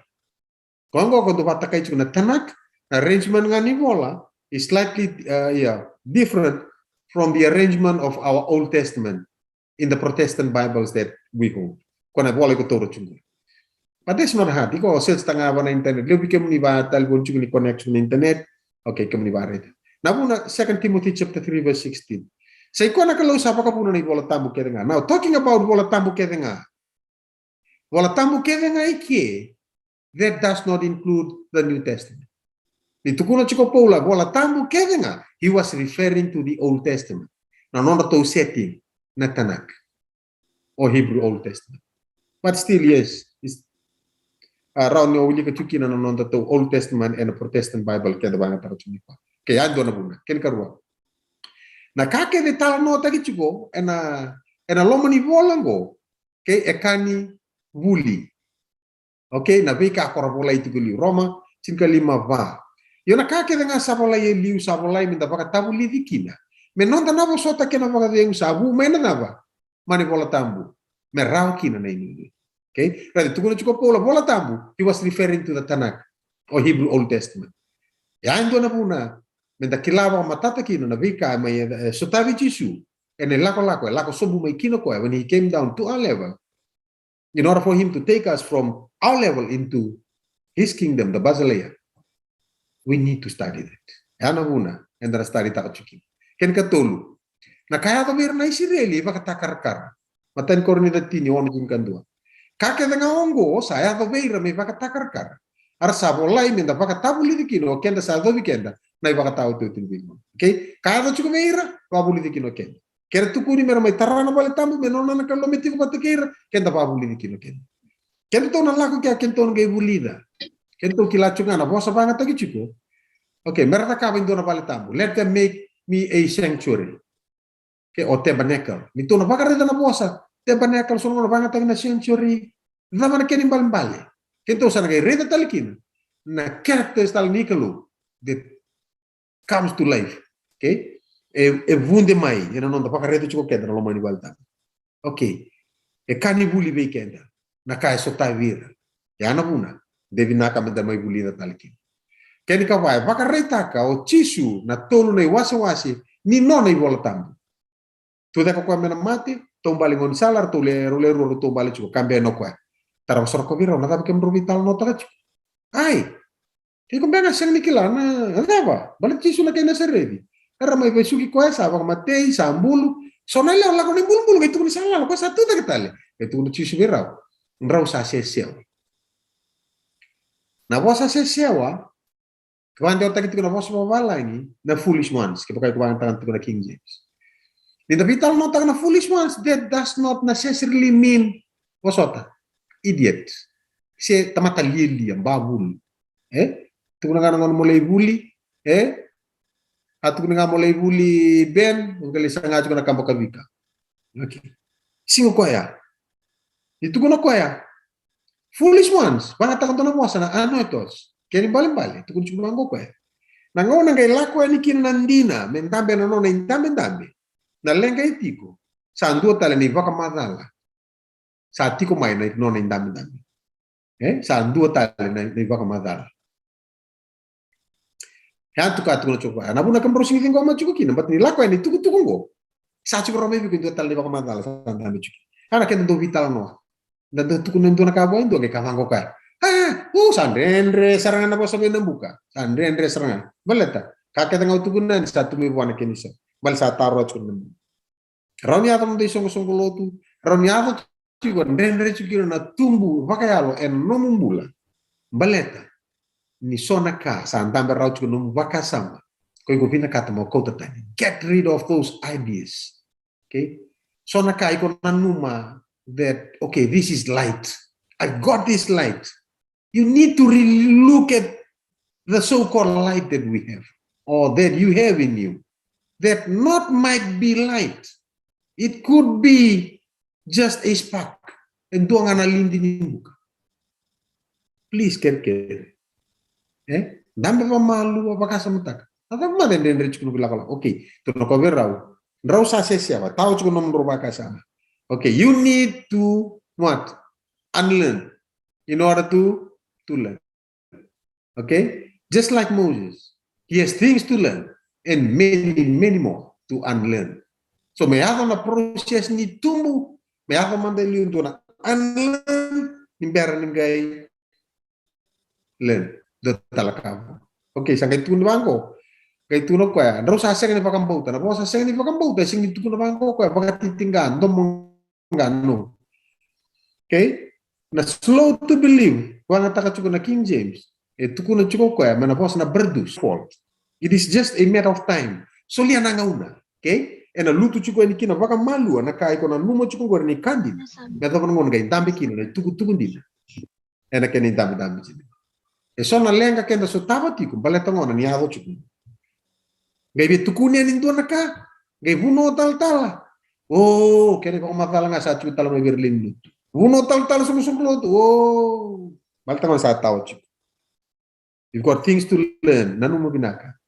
Kongo ko batakai na Tanakh, arrangement nga ni bola is slightly different from the arrangement of our Old Testament in the Protestant Bibles that we hold. Kona bola ko toro chungu. But that's not hard. Iko sales tanga na internet. Lebi kemo ni ba talbon chungu ni connection na internet. Okay, kemo ni ba reda. Nabuna 2 Timothy chapter 3 verse 16. Sa iko na kalau sa pa kapuna ni bola tambu kedenga. Now talking about bola tambu kedenga. Bola tambu kedenga iki that does not include the New Testament. Itu kuno chiko Paula bola tambu kedenga. He was referring to the Old Testament. Na nona to setting na Tanakh or Hebrew Old Testament. But still yes, around no wili kachuki na nonda to Old Testament and the Protestant Bible kaya banga tara chuni pa. Kaya ando na buna. Ken karua. Na kake de tala no tagi chuko ena lomo ni volango ke ekani wuli. Okay, na beka korabola itu guli Roma cinka 5 va. Yo na kake de nga sabola ye liu sabola minta baka tabu li dikina. Menonda nabo sota kena baka de sabu mena naba. Mani bola tambu. Merau kina na ini. Okay, right. Tukuna chuko bola tambu. He was referring to the Tanakh or Hebrew Old Testament. Ya ando na puna. Menda kilava matata kino na vika may sotavi Jesu. And lako sobu may kino ko when he came down to our level. In order for him to take us from our level into his kingdom, the Basileia, we need to study that. Ya na puna. And then study takachuki. Ken katulu. Na kaya to meron na Israeli baka takarkar. Matan korni datini ono kandua. Kake nga ongo saya to beira me baka takarkar. Ar sabo lai minda baka tabuli dikino kenda sa do weekenda na baka taw to tinbimo. Okay? Kaya to chuko beira babuli dikino kenda. Kera tukuni mera mai tarana bale tambu menona na kallo metiko patikira kenda babuli dikino kenda. Kenda to na lako kya kento ngai bulida. Kento kilachunga na bosa banga tagi chuko. Okay, mera ta ka na bale tambu. Let them make me a sanctuary. Okay, o tabernacle. Mito na baka reda na bosa. Tabernacle sono na banga tagi na sanctuary. Nama na kenim bale. Kento sana kay reda talikin na characters tal nikalo that comes to life. Okay? E vunde mai, ena non da paka reda chuko kenda lo mani balta. Okay. E kani buli be kenda. Na kai sota vira. Ya na buna. Devi naka meda mai buli da talikin. Keni ka vai paka reta ka o chisu na tolu nei wasi ni non ei bola tambu. Tu da ko mena mate, tombali ngon salar to le ro tombali chuko kambe no kwa. Tara wasor ko biro na tabi kem vital no tagach. Ai. Ti ko bena sang nikila na ba? Balik chisu na kay na seredi. Tara may besuki ko sa ba matei sambulu. So na la ko ni bulbul kay tu ni sala ko sa tu ta kitale. Kay tu ni chisu biro. Ndraw sa seseo. Na bosa sesewa. Kwando tagit ko na bosa mawala ini na foolish ones. Kay kay ko tangan ko na King James. Ni the vital no tag na foolish ones that does not necessarily mean wasota. Idiot. Se tamata lili ang babul. Tukuna nga nga mulay buli. At tukuna nga mulay buli ben. Ang kalisa nga ko na kambakabika. Okay. Singo ko ya. Ito ko na ko ya. Foolish ones. Pangatakon to na mo sa na ano ito. Keni bali tu kun cuma mango koe. Na ngona ngai lako ni kin nandina mentambe no na intambe. Na lenga itiko. Sandu tale ni vaka madala. Sa tiko mai na no na intambe. Sandu tale na vaka madala. Ya tu ka tu no coba. Na buna kambro singi ngoma cuko kin bat ni lako ni tuku ngo. Sa cuko rome bi kin tale vaka madala santambe cuko. Ana ken do vital no. Na do tuku nendo na kabo ndo ke kavango ka. Sandrendre serangan apa sampai nembuka. Sandrendre serangan. Baleta. Kakek tengah tukunan satu minggu anak kenisa. Bal sa taro chun. Rami atam de song lotu. Rami atam juga ndendre chukiro na tumbu vakayalo en nomumbula. Baleta. Ni sona ka santambe rau chukun num vakasama. Koi go pina kata mo kota tani. Get rid of those ideas. Okay? Sona ka ikon nanuma that okay, this is light. I got this light. You need to really look at the so-called light that we have, or that you have in you. That not might be light. It could be just a spark. And doang analin din buka. Please care. Dambe pa malu apakah sementak. Atau mana den cukup belakang. Okay, tu nak kau berau. Rau sase siapa? Tahu cukup nomor bakal sama. Okay, you need to what? Unlearn in order to learn. Okay? Just like Moses. He has things to learn and many more to unlearn. So may have na proses ni tumbuh, may have mandali untuk na unlearn, nimbera ninggay learn. Talakaw. Okay, sa kay tuno bangko. Kay tuno ko ya. Naro sa seng ni pakambauta. Na po sa seng ni pakambauta, sing tuno bangko ko ya pagatitinggan, domongano. Okay? Na slow to believe, wala taka chuko na King James, tuko na chuko ko ya, manapos na berdus, fault. It is just a matter of time. So liya na ngauna, okay? E na luto chuko ni kina, baka malu, na kai ko na numo chuko ko ni kandin. Meta ko ngon gay dambe kina, na tuko din. E na kena dambe chini. E so na lenga kenda so tabati ko, baleta ngona ni ado chuko. Gay bi tuko niya nindo na ka, gay buno tal-tala. Oh, kaya ko matala nga sa chuko tala may Berlin luto. Uno tal sumusunod. Oh, maltangan sa tao chip. You've got things to learn. Nanu mo binaka.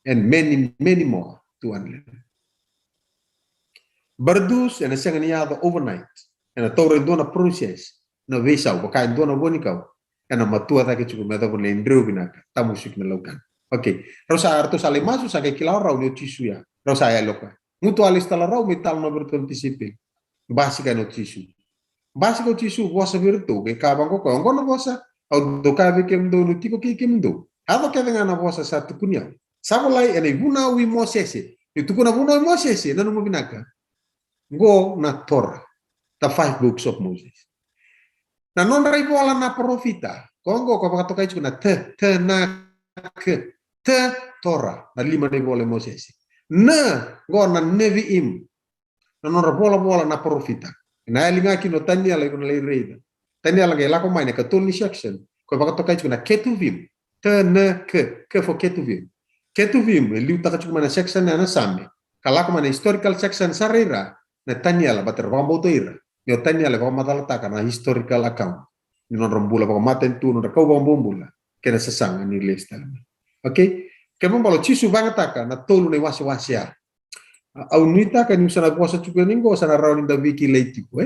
And many more to unlearn. Berdus en asang niya overnight. En a tore do na process. Na wesaw, baka do na bonikaw. En a matua ta ke chuko meta ko lendro binaka. Tamusik na laukan. Okay. Rosa arto sa limasu sa kay kilaw raw ni tisuya. Rosa ya loka. Mutu alis tala raw metal na bertantisipe. Basika no tisu. Básico tisu vossa virtu que cabang ko ngono vossa au do cabe que mdo no tipo que mdo hado que venga na vossa sa tukunya sabolai ene buna wi mosese e tukuna buna mosese na no binaka go na Torah the 5 books of Moses na non rai bola na profita kongo ko pakato kai na te na ke te Torah na 5 rai bola mosese na go na neviim na non bola na profita. Na linga kino tanya lagi kuna leirida. Tanya lagi lako main ke tolni section. Ko baka tokai kuna ketuvim. Tena ke for ketuvim. Ketuvim liu taka cuma na section na same. Kalako mana historical section sarira na tanya la bater bambo toira. Yo tanya la bama dala taka na historical account. Ni non rombula baka maten tu non kau bambo mbula. Kena sesang ni list dalam. Okay? Kemo balo chisu banga taka na tolu ne wasi-wasia. Au nita kan yung sana puasa juga ninggo sana raw ninda wiki late ko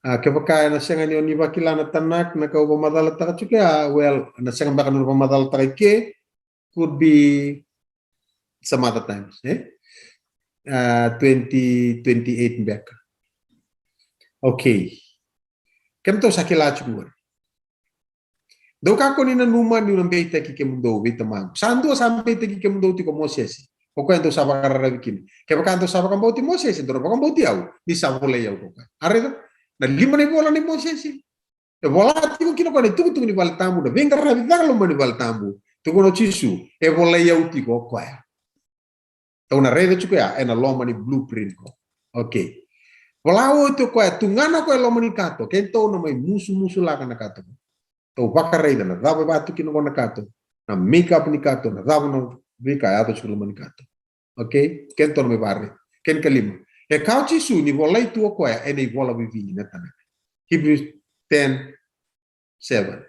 kapag na siya ngayon ni bakila na tanak na kau pamadala taka juga well na siya baka na pamadala taka ke could be some other times 2028 back. Okay. Kemto sa kila juga. Do ka ko ni na numa ni nambeta ki kemundo beta mang. Sando sampai teki kemundo ti ko Moses. Pokoknya untuk sabar karena begini. Kayak untuk sabar kamu bauti Moses, itu orang kamu bauti aku. Bisa boleh ya pokoknya. Hari itu, dan 5 bola nih Moses sih. Bola itu kira kau itu ni bal tamu. Dah bengkar lagi dah lo mani bal tamu. Tu kono cisu. Boleh ya uti kok ya. Tahu na reda juga ya. Ena lo mani blueprint kok. Oke. Bola itu kok ya. Tungana kok lo mani kato. Kento namai musuh lah kana kato. Tahu bakar reda na. Rabe batu kino kona kato. Na make up ni kato. Na rabe na Vika ya to chulo manikato. Okay? Kento me barre. Ken kalima. E kauchi su ni volai tuo ko ya ene vola vivi na tana. Hebrews 10:7.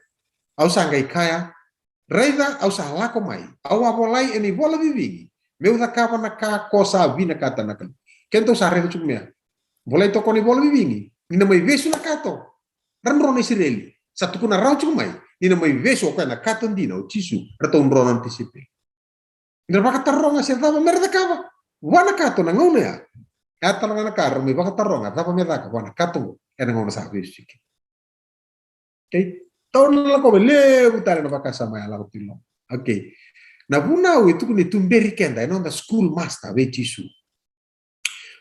Au sanga ikaya Reida au salah ko mai. Au apolai eni bola vivingi. Meu da kava na ka kosa vina kata na kan. Kento sa redo chukmea. Bolai to koni bola vivingi. Nina mai vesu na kato. Ranro na Israeli. Satu kuna rau chukmai. Nina mai vesu ko na kato ndina o tisu. Rato unro na antisipe. Nina baka taronga sia dava merda kava. Wana kato na ngone ya. Ata na karo mi baka taronga dava merda kava wana kato. Ena ngona sa vesu. Okay. Tahun la ko le butare na baka sama ya la ko tilo. Okay. Na bunau itu kuni tumberi kenda eno da school master we tisu.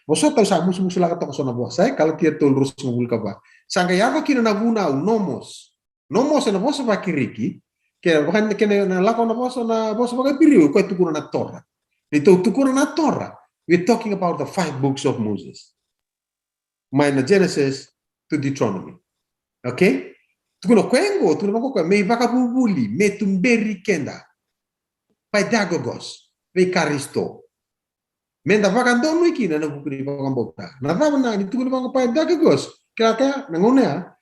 Boso tau sa musu la ka to sona bosa kalau tia tol rus ngul ka ba. Sanga ya ka kina na bunau nomos. Nomos na boso ba kiriki ke bakan kene na la ko na boso ba piriu ko itu kuna na Torah. Itu kuna na Torah. We're talking about the 5 books of Moses. Minor Genesis to Deuteronomy. Okay? Tukuno kwengo, tukuno mako me baka bubuli, me tumberi kenda. Pedagogos, ve karisto. Menda baka ndonu ikina na bukuri baka mbokta. Na dama na ni tukuno baka pedagogos. Kaya nangone ya,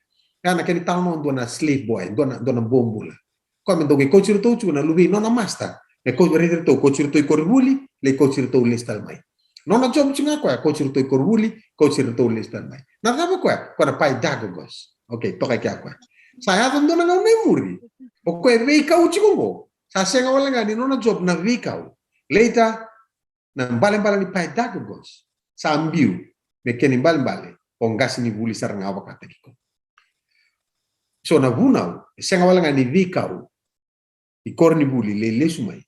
kana kani talmo ndo na slave boy, ndo na bombula. Ko me doge coach to chu na lubi no na master. Me coach reader to coach to korbuli, le coach to listal mai. No na job chinga ko coach to korbuli, coach to listal mai. Na dama ko na pedagogos. Okay, toka kya ko. Saya tuh na memori. Oke, veikau chikungo. Saya senga wala ngani nona job na veikau. Later, na balen ni pedagogos. Sambiu, mekeni balen. Ponggas ni buli sarang awa kata kiko. So na bunau, senga wala ngani veikau. Ikor ni buli, lele sumai.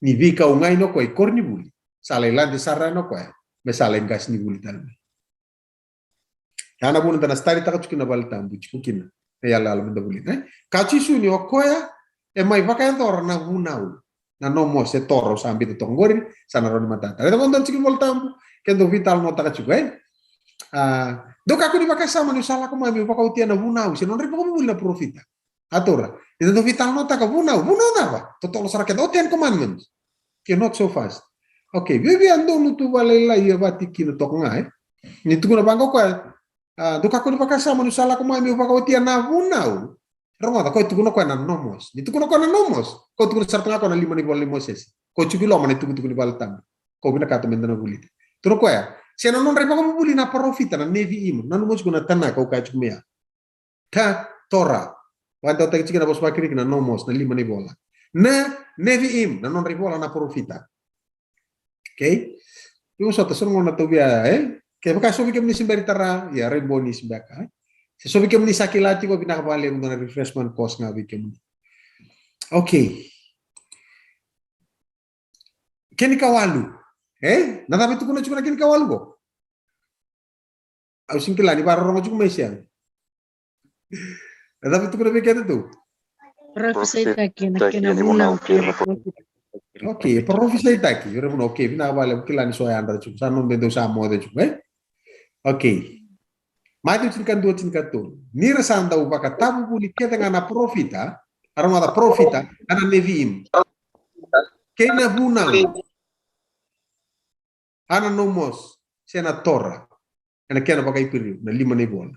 Ni veikau ngai no ko ikor ni buli. Salai lante sarra no ko me salai gas ni buli talme. Yana bunu tana stari takachukina balitambu chukina. Yalla ala menda buli kachi suni okoya e mai vakayan tor na bunau na nomo se toro sambi to tongori sana ron mata ada kon chikin voltam kendo vital no taka chugai do ka ku di vakasa manu sala ko mai vakau tia na bunau se non ripo buli na profita atora itu do vital no taka bunau dava to tolo sara ke do 10 commandments ke not so fast okay vivi ando no tu valela ia vatikino tok ngai ni tu na bango ko do ka ko di vakasa manu sala ko mai vakau tia na bunau Rongo ko itu kuno ko na nomos. Itu kuno ko na nomos. Ko tu sarta ko na 5,000 Moses. Ko chukilo man itu kuno baltam. Ko bina kata mendana bulit. Tuno ko ya. Se non repa ko buli na profita na nevi im. Nanu mo kuna tana ko ka chukmea. Ta Torah. Wanda ta chikina bos bakiri na nomos na 5,000 bola. Na nevi im na non ribola na profita. Okay? Yung sa tasun na to biya Kaya baka sobi kami ni simbari tara ya reboni simbaka. So bikin ni sakilati ko pinakapali mo na refreshment cost nga bikin. Okay. Kini kawalu. Natabi ko na chukuna kini kawalu ko. Au singkila ni baro rongo chukuma siya. Natabi ko na bikin ito. Profesor taki na kinabuna. Okay, profesor taki. Yore mo okay, pinakapali mo kila ni soya andra chuk. Saan mo bendo sa mo de chuk Okay. Maju cinkan 2 cinkan 1. Nira sanda upaka tabu buli kita ngana profita, armada profita, ana neviim. Kena bunau. Ana nomos, sena Torah. Ana kena pakai piriu, na 5,000 bola.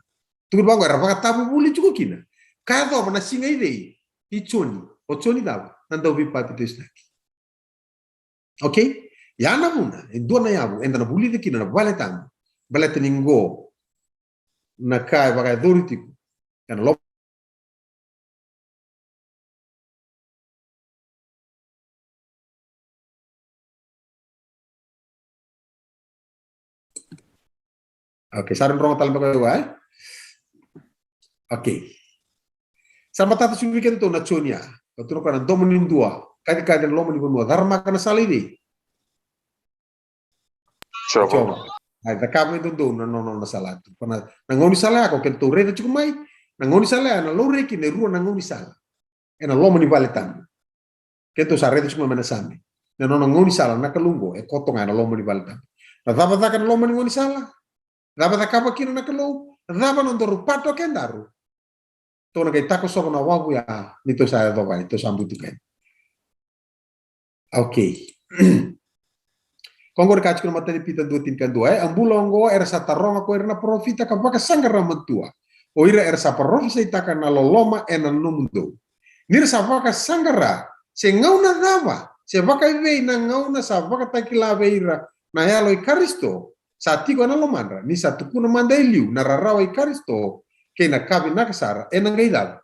Tukur bango era paka tabu buli cukup kina. Kaya to na singa ide. Ichoni, ochoni daw, nanda ubi pati tesnaki. Okay? Yana buna, dua na yabu, enda na buli de kina na baletan. Baleteningo. Na kai bagai doritiku kan lo Oke, sarun rong tal bagai wa Oke. Sama tata subiken to na chonia to kana domonin dua kadi lomo ni bonwa dharma kana salidi coba ada kami itu tuh no salah tuh pernah nangoni salah aku kan tuh reda cukup mai nangoni salah na lo reki ne ruo nangoni salah ena lo mani valetan keto sa reda cukup mana sami na no nangoni salah na kalungo kotong ana lo mani valetan na dava kan lo mani ngoni salah dava kapa kino na kalo dava non doru pato kendaru to na kay tako so na wagu ya nito sa do ba ito sambutu kan okay Kongor kaci kuna materi pita 2 tinkan 2 ambulongo era sataronga ko era profita ka baka sangara matua o ira era saparofisa itaka na loloma ena numundo Nir sa vaka sangara, se ngauna dava, se vaka ive na ngauna sa vaka takila veira na yalo i Karisto, sa tigo na lomandra, ni sa tukuna mandeliu na rarawa i Karisto, ke na kabi na kasara, enangai dava,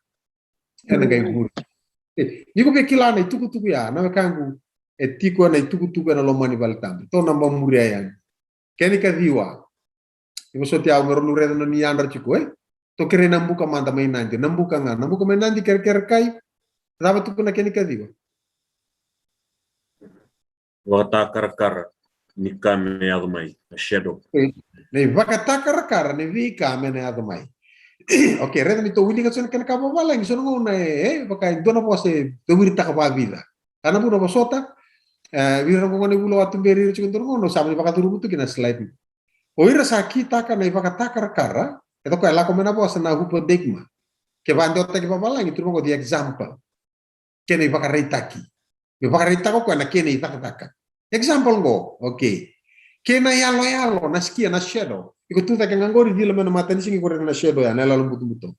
enangai guru. Niko pe kila na ituku ya, na kangu etiko na ituku na lomani baltam, to namba muria yang. Keni kadiwa, iko soti au meronu reda no ni andra chiku to kere nambuka manda mainandi, nambuka mainandi ker kai, dava tukuna keni kadiwa. Wata kar ni kame adumai, a shadow. Ne vaka takar ne vi kame ne adumai. Okay, reda ni to wili ka son ken kapa wala ngi son ngona vaka dona pose to wiri takapa vida. Ana bu no sota wira ngone bulo atumberi chikon to ngono sabni vaka turu butu kina slide. Oira saki taka ne vaka takar kara, eto ko la komena bosa na hupo degma. Ke vando ta ke papa ngi turu di example. Kene vaka reitaki. Me vaka reitako ko na kene taka. Example go, okay. Kena yalo na skia na shadow. Iko tuta ke ngangori dilo mena matani singi kore na shadow ya nela lumbutu.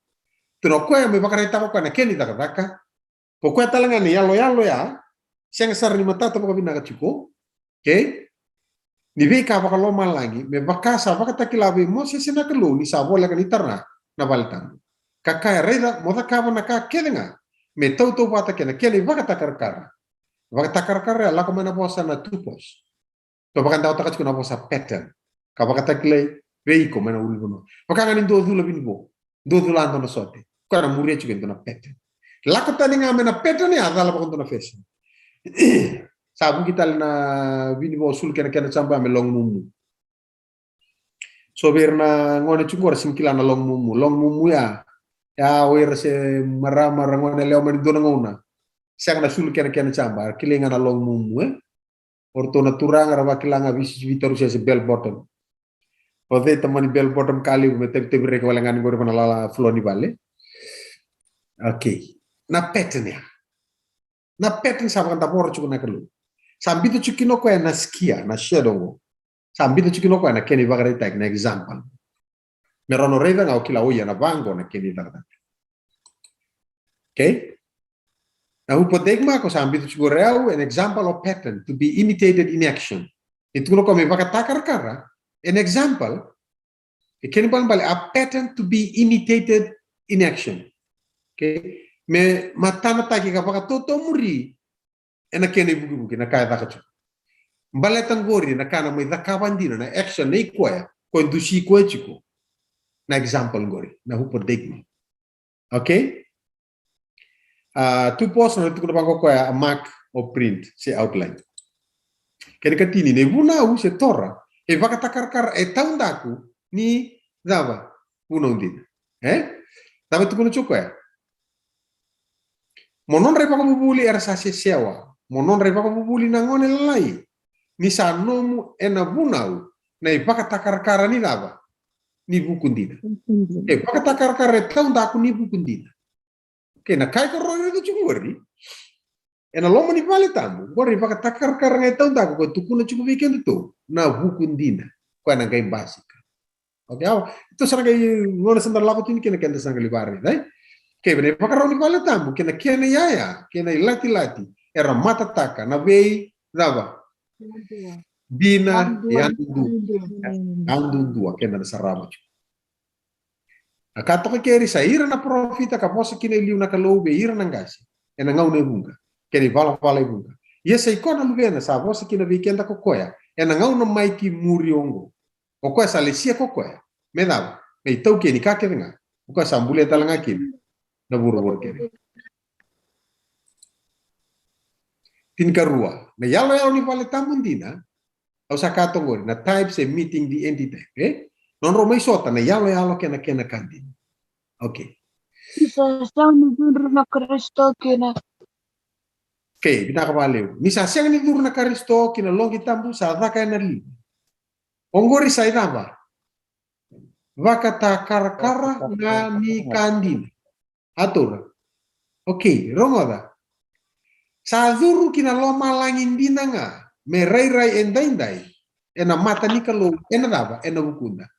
Tuno ko ya me bakarita ko na keni taka. Poko talanga ni yalo ya. Siang sar ni mata to ko binaga chiko. Okay? Ni be ka baka lo malangi me bakasa baka takilabe mo se sina kelo ni sa bola kan itarna na baltan. Kakaya reda mo ka na ka kedenga. Me tau bata kena keni baka takar. Baka takar la ko mena bosa na tupos. To baka daw takat ko na bosa pattern. Ka baka taklay veiko mena ulbono. Baka ngani do dula binbo. Do dula ando na sote. Ko na murie chugen na pattern. La ko tani nga mena pattern ya dala baka na fashion. Sabu kita na binbo sul kena samba me long mumu. So berna ngone chungor singkila na long mumu. Long mumu ya oir se marama ngone leo meni do ngona. Siang na sul kena samba kilinga na long mumu Orto na turang rawa kilanga visis vitaru se bell bottom. Ode tamani bell bottom kali me teb rek wala ngani ngor na lala floni bale. Okay. Na pattern ya. Na pattern sa kan tapor chuko na kalu. Sambito chukino ko na skia na shadow. Sambito chukino ko na keni bagare tag na example. Merono reda ngau kila oya na bango na keni bagare. Okay? Now, upodegma ko sambito chugoreu an example of pattern to be imitated in action. Itu ko me bakatakar kara an example. Keni bali a pattern to be imitated in action. Okay, me matana taki ka baka toto muri ena keni bugi na kaya takacho. Mbale tangori na kana mo idakabandina na action na ikoya ko indusi ko chiko. Na example ngori na upodegma. Okay? Tu pos na tu bangko ko a mark or print se outline. Kene katini ne buna u se tora e vaka takar e taundaku ni dava buna undin. Dava tu kuno choko Monon re vaka bubuli era sa se sewa. Monon re vaka bubuli na ngone lai. Ni sa nomu ena buna u na e vaka takar ni dava ni bukundina. E vaka takar e taundaku ni bukundina. Kena kai ko roi itu chungori. Ena lomo ni vale tamu. Gori baka takar ngai tau ndaku ko tukuna chuku weekend itu. Na bukundina. Ko na ngai basic. Oke, itu sana kai ngona sandar lako tini kena kenda sana libari, dai. Ke bene baka roni vale tamu kena yaya, kena lati. Era mata taka na vei dava. Bina yandu dua kena sarama. Akato ke keri sa ira na profita ka posa kine liu na kalobe ira na ngasi. Ena ngau ne bunga. Keni vala bunga. Yesa ikona luvena sa posa kine weekenda kokoya. Ena ngau na maiki muri ongo. Kokoya sa lesia kokoya. Medava. Me tau keni ka kevenga. Kokoya sa mbule talanga kini. Na buru keni. Tin karua. Na yalo ni vale tambundina. Au sakato ngori na types e meeting the entity. Non romai sota na yalo kena kandin. Okay. Isa sang na Kristo kina. Okay, binakabaleu. Misa sang ni na Kristo kina longi tambu sa daka na li. Ongori sa idamba. Vakata karakara na ni kandin. Atur. Okay, rongoda. Sa zuru kina loma langin binanga. Me rai endai. Ena mata ni kalau ena dava ena bukunda.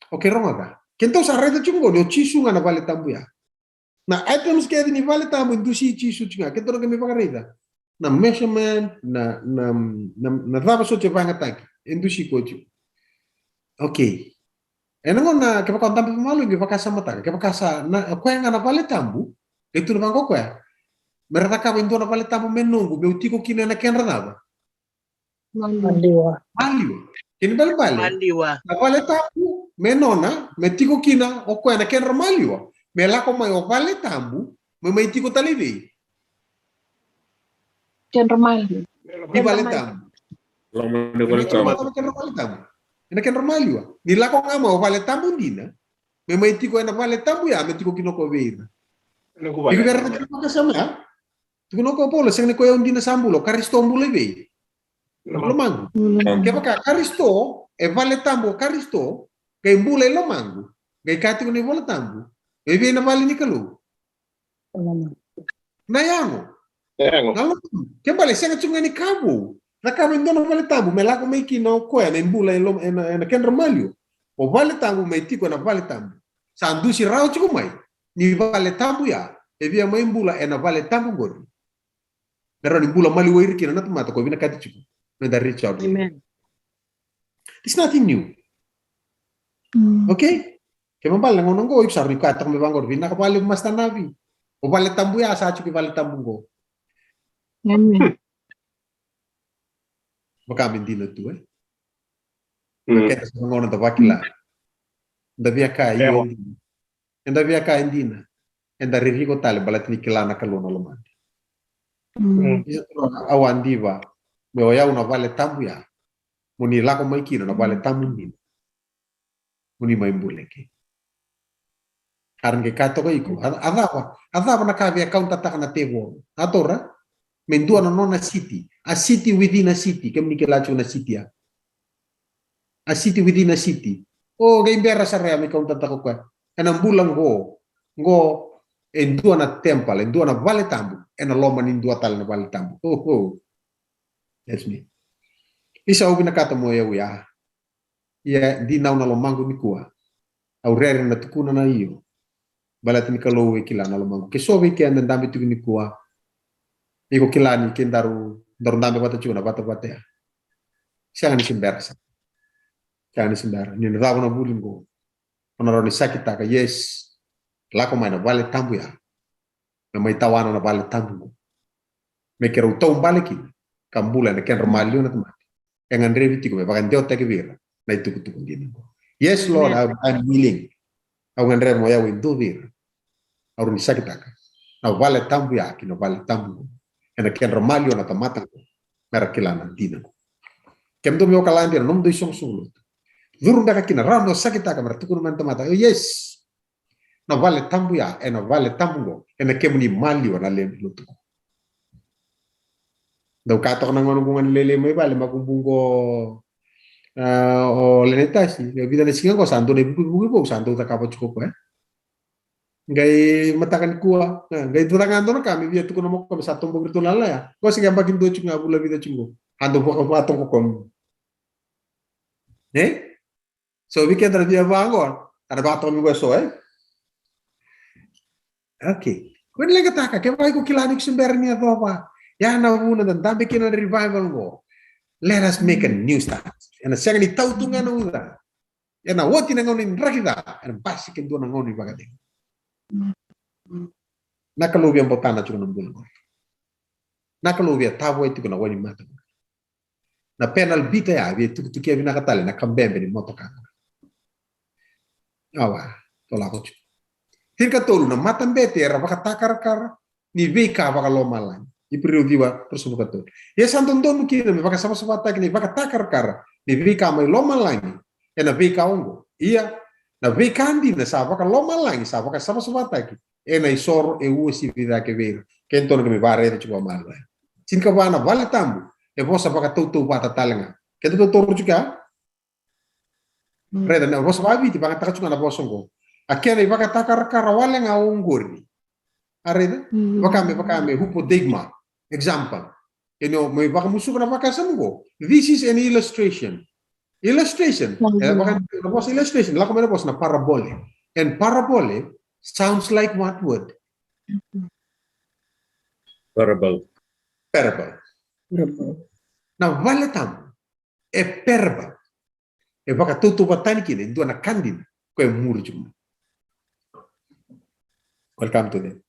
Oke ronga ka. Kento sa reta chungo no chisu ngana vale tambu ya. Na items kaya ni vale tamo indusi chisu chinga keto na kami pakarida. Na measurement na raba so che vanga taki indusi kochu. Okay. Enango na kepa kontam malu ngi pakasa mata kepa kasa na kwenga na vale tambu itu na bango kwa. Merata ka indo na vale tambu menungu be utiko kina na kenra nada. Maliwa. Maliwa. Kini bale bale. Maliwa. Na vale tambu menona metiko kina o kwa na kenra maliwa. Me la como eu vale tambu, me mai tiko talivi. Kenra Maliwa. Di vale tambu. Lama ni vale tambu. Kenra vale tambu. Ina kenra maliwa. Ni la como ama o vale tambu dina. Me mai tiko ena vale tambu ya, me tiko kinoko veira. Iku gara na kino kasama ya. Tiko noko polo, sing ne ko yung dina sambulo, karisto mbule vei. Lomangu. Kepa ka karisto, e vale tambu karisto, kay mbule lomangu. Kay kati ko ni vale tambu. Ebe na vale ni kalu. Nayango. Nayango. Kaya bale siya nga chunga ni kabo. Nakabo ndo na vale tambu. Melako may kinaw ko na imbula na kenra malyo. O vale tambu may tiko na vale tambu. Sa andu si rao chiko may. Ni vale tambu ya. Ebe may imbula na vale tambu gori. Pero ni imbula malyo iri kina na tumato ko. Vina kati chiko. Na da reach out. Amen. It's nothing new. Okay? Kaya mabal lang unang go, ibsar ni katak may bangor, vina kapali mas tanabi. O vale tambu ya, sa chuki vale tambu go. Amen. Baka hindi na to eh. Kaya sa mga unang tabakila. Ndabia ka iyo. Ndabia ka hindi na. Ndariri ko tali, balat ni kilana kaluna laman. Awan diba, may oyaw na vale tambu ya. Muni lako may kino na vale tambu din. Muni may mbuleke. Karena ke kato ko iko adapa na kavi account attack na tebo atora mendua no nona city a city within a city kemi ke lacho na city a city within a city o ga imbera sa rea mi account attack ko enam bulang go endua na temple endua na vale tambu ena loma nin dua tal na vale tambu that's me isa ubi na kato mo ya di naw na lomango ni kuwa au rere na tukuna na iyo balat ni kalau kila na lomango ke so we ke andan dambe tugni kuwa iko kilani ke daru dambe bata chuna bata ya siya ni simbersa ni rawo na bulingo onaro ni sakita ka yes lako mai na vale tambu ya na mai tawana na vale tambu me kero to baleki kambula na ken romalio na tama engan reviti ko me bagan jota ke vira na itu kutu ndini yes lord I'm willing au ngandre mo ya we do vira au ni sakitaka na vale tambu ya kino vale tambu ena ken romalio na tamata mera kilana dina kem do mi okalandi nom do isong sulu duru ndaka kina rando sakitaka mera tukun man tamata yes na vale tambu ya ena vale tambu ena kem ni malio na le lutu do katok na ngonong lele may vale makumbungo o lenetasi vida na singa ko sando ne buku po sando ta kapo chuko Gay matakan kuah, gay turangan doon kami biya tuko namo kami sa tumbog rito lala ya. Ko sige bagin do chunga bula vida chungo. Ando po ko patong ko kom. So we can dia bangor. Ada batong mi so Okay. Kun lang kataka kay ko kilanik sumber niya to pa. Ya na muna dan dambe kina revival mo. Let us make a new start. And a second tautungan no uda. Ya na woti na ngonin rakida. And basic do na ngonin bagati. Nakalubia mbotana chuko na mbulgo. Nakalubia tabo ito na wani mata. Na penal bita ya vi tukia vina katale na kambembe ni motoka. Awa, tola ko. Hirka tolu na matambete era baka takar ni vika baka lomalan. Iprio viwa persono kato. Ya santon don kina me baka sama tak ni baka takar ni vika mai lomalan. Ena vika ongo. Iya na vekandi na sa baka lomalang sa baka sama tak ena isor e usi vida ke ver kento na me bare de chuba mal sin ka bana vale tambu e bosa baka tutu bata talanga kento to toru chuka reda na bosa babi ti baka taka chuka na bosongo akene baka takar wale nga ongori areda baka me hupo digma example me baka musuko na baka samugo this is an illustration illustration la como na parabole and parabole sounds like what word Parable. Parable. Na vale tam. E parable. E baka tutu batani kini ndu na kandina ko e murjum. Welcome to that.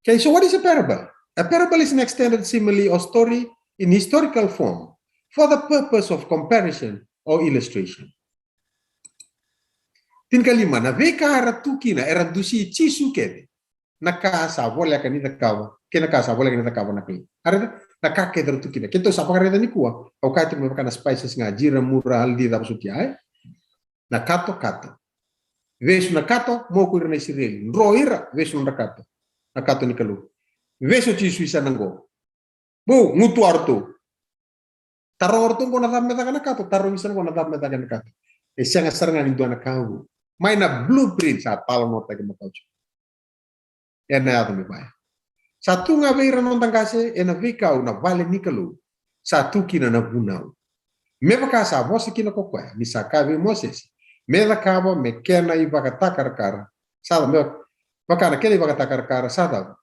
Okay, so what is a parable? A parable is an extended simile or story in historical form for the purpose of comparison or illustration. Tin kalima na veka haratukina era dusi chisu kede na kasa vole kanita kawa kena kasa vole kanita kawa na kli. Arada na kake haratukina kento sapa kareta ni kuwa au kate me kana spices nga jira mura haldi da sutia ai na kato vesu na kato mo ku na Israel roira vesu na kato ni kalu vesu chisu isa nango bu ngutu arto taro arto ko na tamme ta kana kato taro isa ko na tamme ta kana kato e sanga saranga ni dona kawu mai na blueprint sa talo no ta kemo kaucho ena ya me bai satu nga veira non tangase ena vika una vale nikalu satu kina na bunau me baka sa vosi kina ko kwa ni sakave Moses me da kabo me kena i baka takar sada me baka na kena i baka takar sada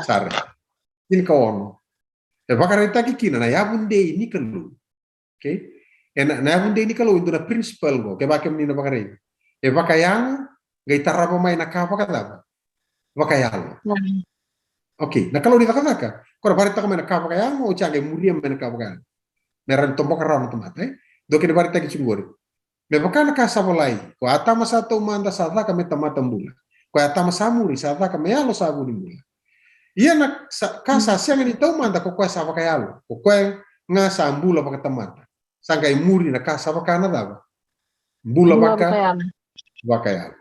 sare in ka ono e baka reta ki kina na yabunde nikalu okay ena na yabunde nikalu into na principal go ke baka ni na baka reta e baka yang gai tarabo mai na kabo kada baka yalo okay na kalau ditakataka ko barita ko mai na kabo kaya mo change muriam mai na kabo kaya meran tombok ram tomate do ke barita ki chungori me bakana ka sabolai ko atama sa to manda sa ka me tamata mbula ko atama samuri sa ka me alo sabuni mbula iya na ka sa siang ni to manda ko sa bakayalo ko nga sa mbula baka tamata sangkai muri na ka sa bakana daba mbula baka bakayalo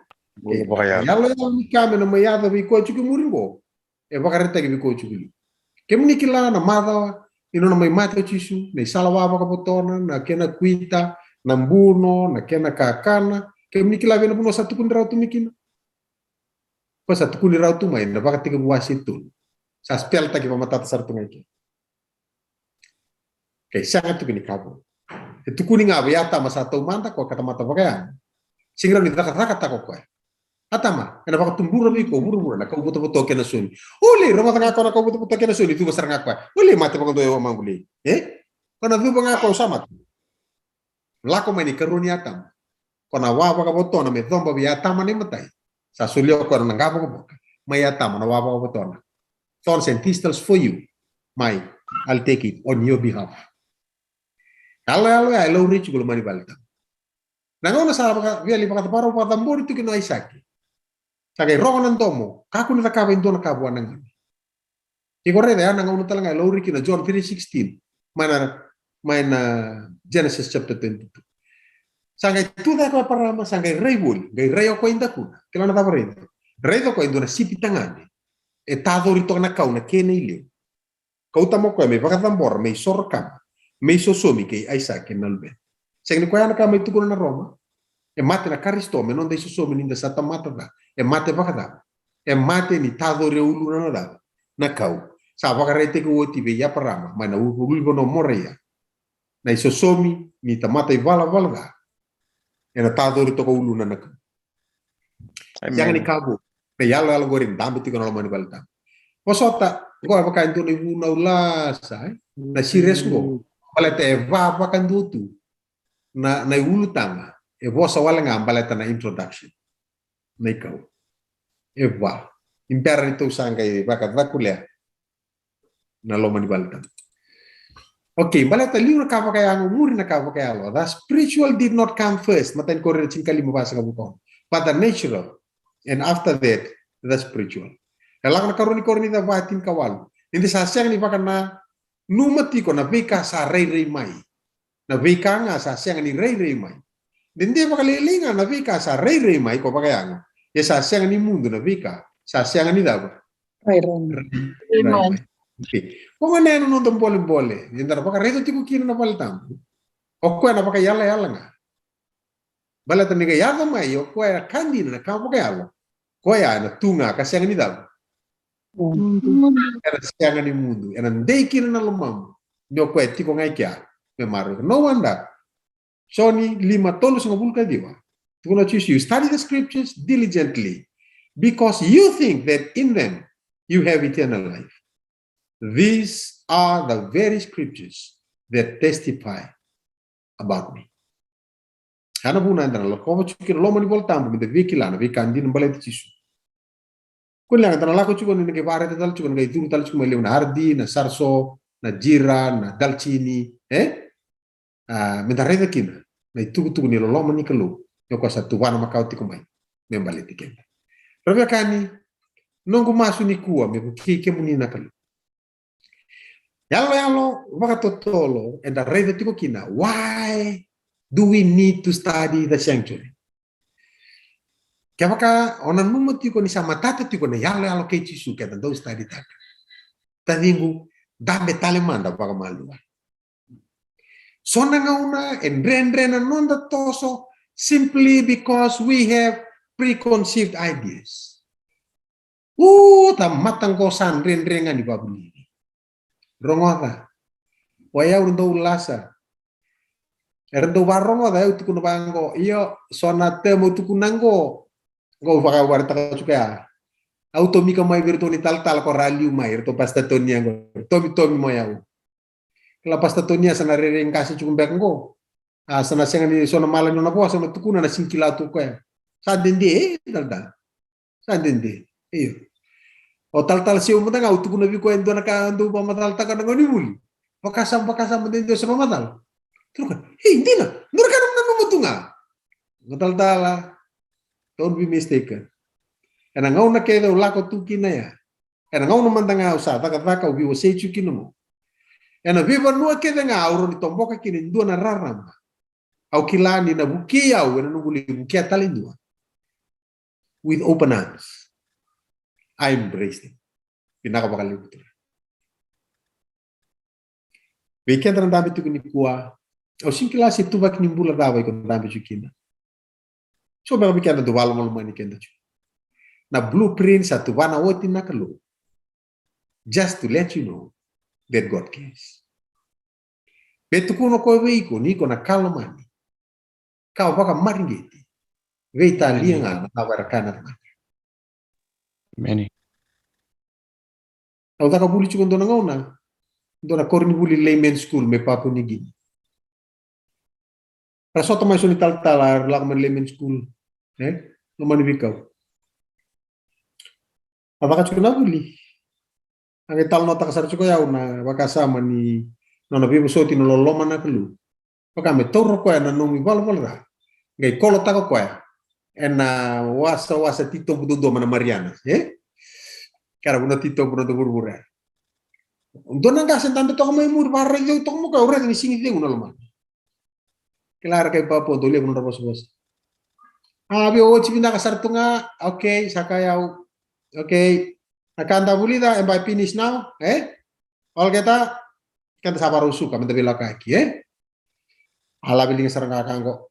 yalo ni kame na mayada bi ko chuki muri go e bakareta ki bi ko chuki kemni kila na mada ino na may mata chisu na salawa baka botona na kena kuita nambuno na kena kakana ke miki lawe na puno satu kun rautu mikino pa satu kun rautu mai na baka tiga buah situ sa spell ta ki pamata sartu ngai ke sangat tu kini kabo itu kuning abe yata masa tau manta ko kata mata baka singra ni taka ko atama ena baka tumbura biko buru na kau buto kena suni ole roma tanga ko na kau buto kena suni tu besar ngakwa ole mate baka do manguli kana tu banga ko sama lako meni karuni atam kona wawa ka botona me dhomba bi atama ni matai sa sulio ko na ngabo ko boka mai atama na wawa ka botona thorns and thistles for you I'll take it on your behalf I low rich gulu mani balta nangona sa baka via li baka paro pa tambor tu kino Isaki sagai ronan tomo kaku ni takaba indona kabu anang igore de anang unu talanga low rich na John 3:16 mana Genesis chapter 22. Sangai tuda ko parama sangai reibul, gai reo ko inda kuna. Kila na tabarendo. Redo ko indona sipi tangane. E tado rito na kau na kene ile. Kau tamo ko me baka tambor me sorkam. Me sosomi ke Isaac nalbe. Seng ni ko yana ka me tukuna na Roma. E mate na Karisto me non dei sosomi ninda sata mata da. E mate baka da. E mate ni tado reulu na da. Na kau. Sa baka rete ko tibe ya parama. Mana ulu no moreya. Na isosomi ni tamata i vala ena tado ri toko ulu na naka jangan ni kabo pe yalo gorin dambe tiko na mani balta posota go baka ndo ni una ulasa na sires go baleta e va baka ndutu na ulu tanga e vosa wala nga baleta na introduction na ikaw e va impera ito sanga i baka vakulea na lo mani balta. Okay, balata liu na kapa kaya muri na kapa kaya lo. The spiritual did not come first. Matain ko rin chingkali mabasa ka buko. But the natural, and after that, the spiritual. Kailangan na karuni na batin kawal. Hindi sa siyang ni baka na numati ko na vika sa rey mai. Na vika nga sa siyang ni rey mai. Hindi baka lilinga na vika sa rey mai ko baka yang. Ya sa siyang ni mundo na vika sa siyang ni daw. Rey mai. Okay. Kung ano yan nung bole-bole, hindi na baka rito tiko kino na palitan. O kuya na baka yala nga. Balatan ni ka yala may, o kuya kandi na kamo ka yala. Kuya na tunga kasi ang nidaw. Kaya siya nga ni mundo. Yan ang day kino na lumam. Nyo kuya tiko nga ikya. No wonder. So ni 5 tolos nga bulka diwa. Tiko na choose you. Study the scriptures diligently. because you think that in them you have eternal life. These are the very scriptures that testify about me. Ana buna andra lo ko chukir lo mani voltambo mi de vikilana vikandin baleti chisu. Kun lang andra la ko chukon ni ke bare tal chukon ngai duru tal chukon le na hardi na sarso na jira na dalchini mi da reda kina na tugu ni lo mani kalo yo ko satu wana makau ti kumai me baleti kenda. Rabia kani nongu masu ni kuwa me ke muni na kalo. Yalo wakatotolo and the reda ti kina. Why do we need to study the sanctuary? Kaya ona numo tiko ni sama tata tiko na yalo ke chisu kaya do study tata. Taningu dabe talemanda baka malua. Sona ngauna and rena nonda toso simply because we have preconceived ideas. Ta matang kosan renga ni babuli. Rongota. Waya undo ulasa. Erdo barongo da utu kuno bango iyo sona temo tu kunango go baka warta ka chuka auto mi kamay virtual tal ko rally mai to pasta tonia go tomi moyau kala pasta tonia sana rereng kasi chukumbek go sana senga ni sona mala no po sana tukuna na singkila tu ko sa dende dalda sa dende iyo o tal siu mo tanga utu kuno bi ko endo na ka ando pa matal ta ka ngoni muli pakasam dende sa matal. Hindi na. Nurkanam na numutunga. Ngataldala. Don't be mistaken. Ena ngau na keda ulako tuki na ya. Ena ngau na mandanga usa taka ubi wase chuki no. Ena viva nua keda nga auro ni tomboka kini ndua na rarama. Au kilani na bukia au ena nunguli bukia talindua. With open arms. I embraced it. Pinaka bakal libutur. Bekian terandami tuki ni kuah. O sinkila si tu bak nimbula dawa ikon dambe chukina. So ba bikin do walo mal mani kenda chu. Na blueprint sa tu wana woti nakalo. Just to let you know that God cares. Betu kuno ko veiko ni ko na kalo mani. Kau baka maringeti. Veita lianga na warakana mani. Many. Au taka buli chukon dona ngona. Dona korni buli layman school me papu ni gini. Rasoto mai suni tal-talar lakman layman school. Naman ibikaw. Apakah cukup nabuli? Ang ital nota kasar cukup yaw na wakasama ni nono bibo soti no loloma na kelu. Paka me toro ko na nung ibal ra. Ngai kolo tako ko na wasa tito bududo mana Mariana. Kara buna tito buna do burbura. Dona nga sentando to may mur barre yo to mo ka ora ni singi de uno loma. Claro que papo dole con robos bos. Abi o chipinda kasar tunga, okay, sakayau. Okay. Nakanda bulida and by finish now, All kita kan sabar usuk kami tapi kaki, Ala biling sarang kakanggo.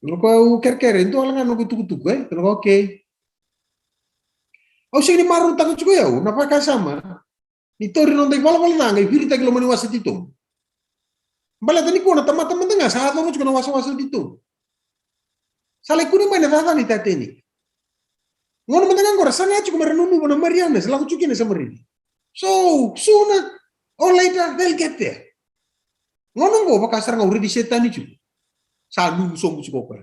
Nuko ker itu alangan nunggu tuku okay. Sini maru takut juga ya, napa kasama? Nitori nonton bala-bala nangai, birita kilo mani wasit itu. Bala tani ko na teman-teman tengah saat mo juga wasa-wasa dito. Salay ko naman natata ni tateni. Ngono man tengah ko rasanya cukup merenunu na Mariana selaku cukin sa Marini. So sooner or later they'll get there. Ngono ko pakasar nga uri di setan ni cukup. Sanu sombu cukup ko.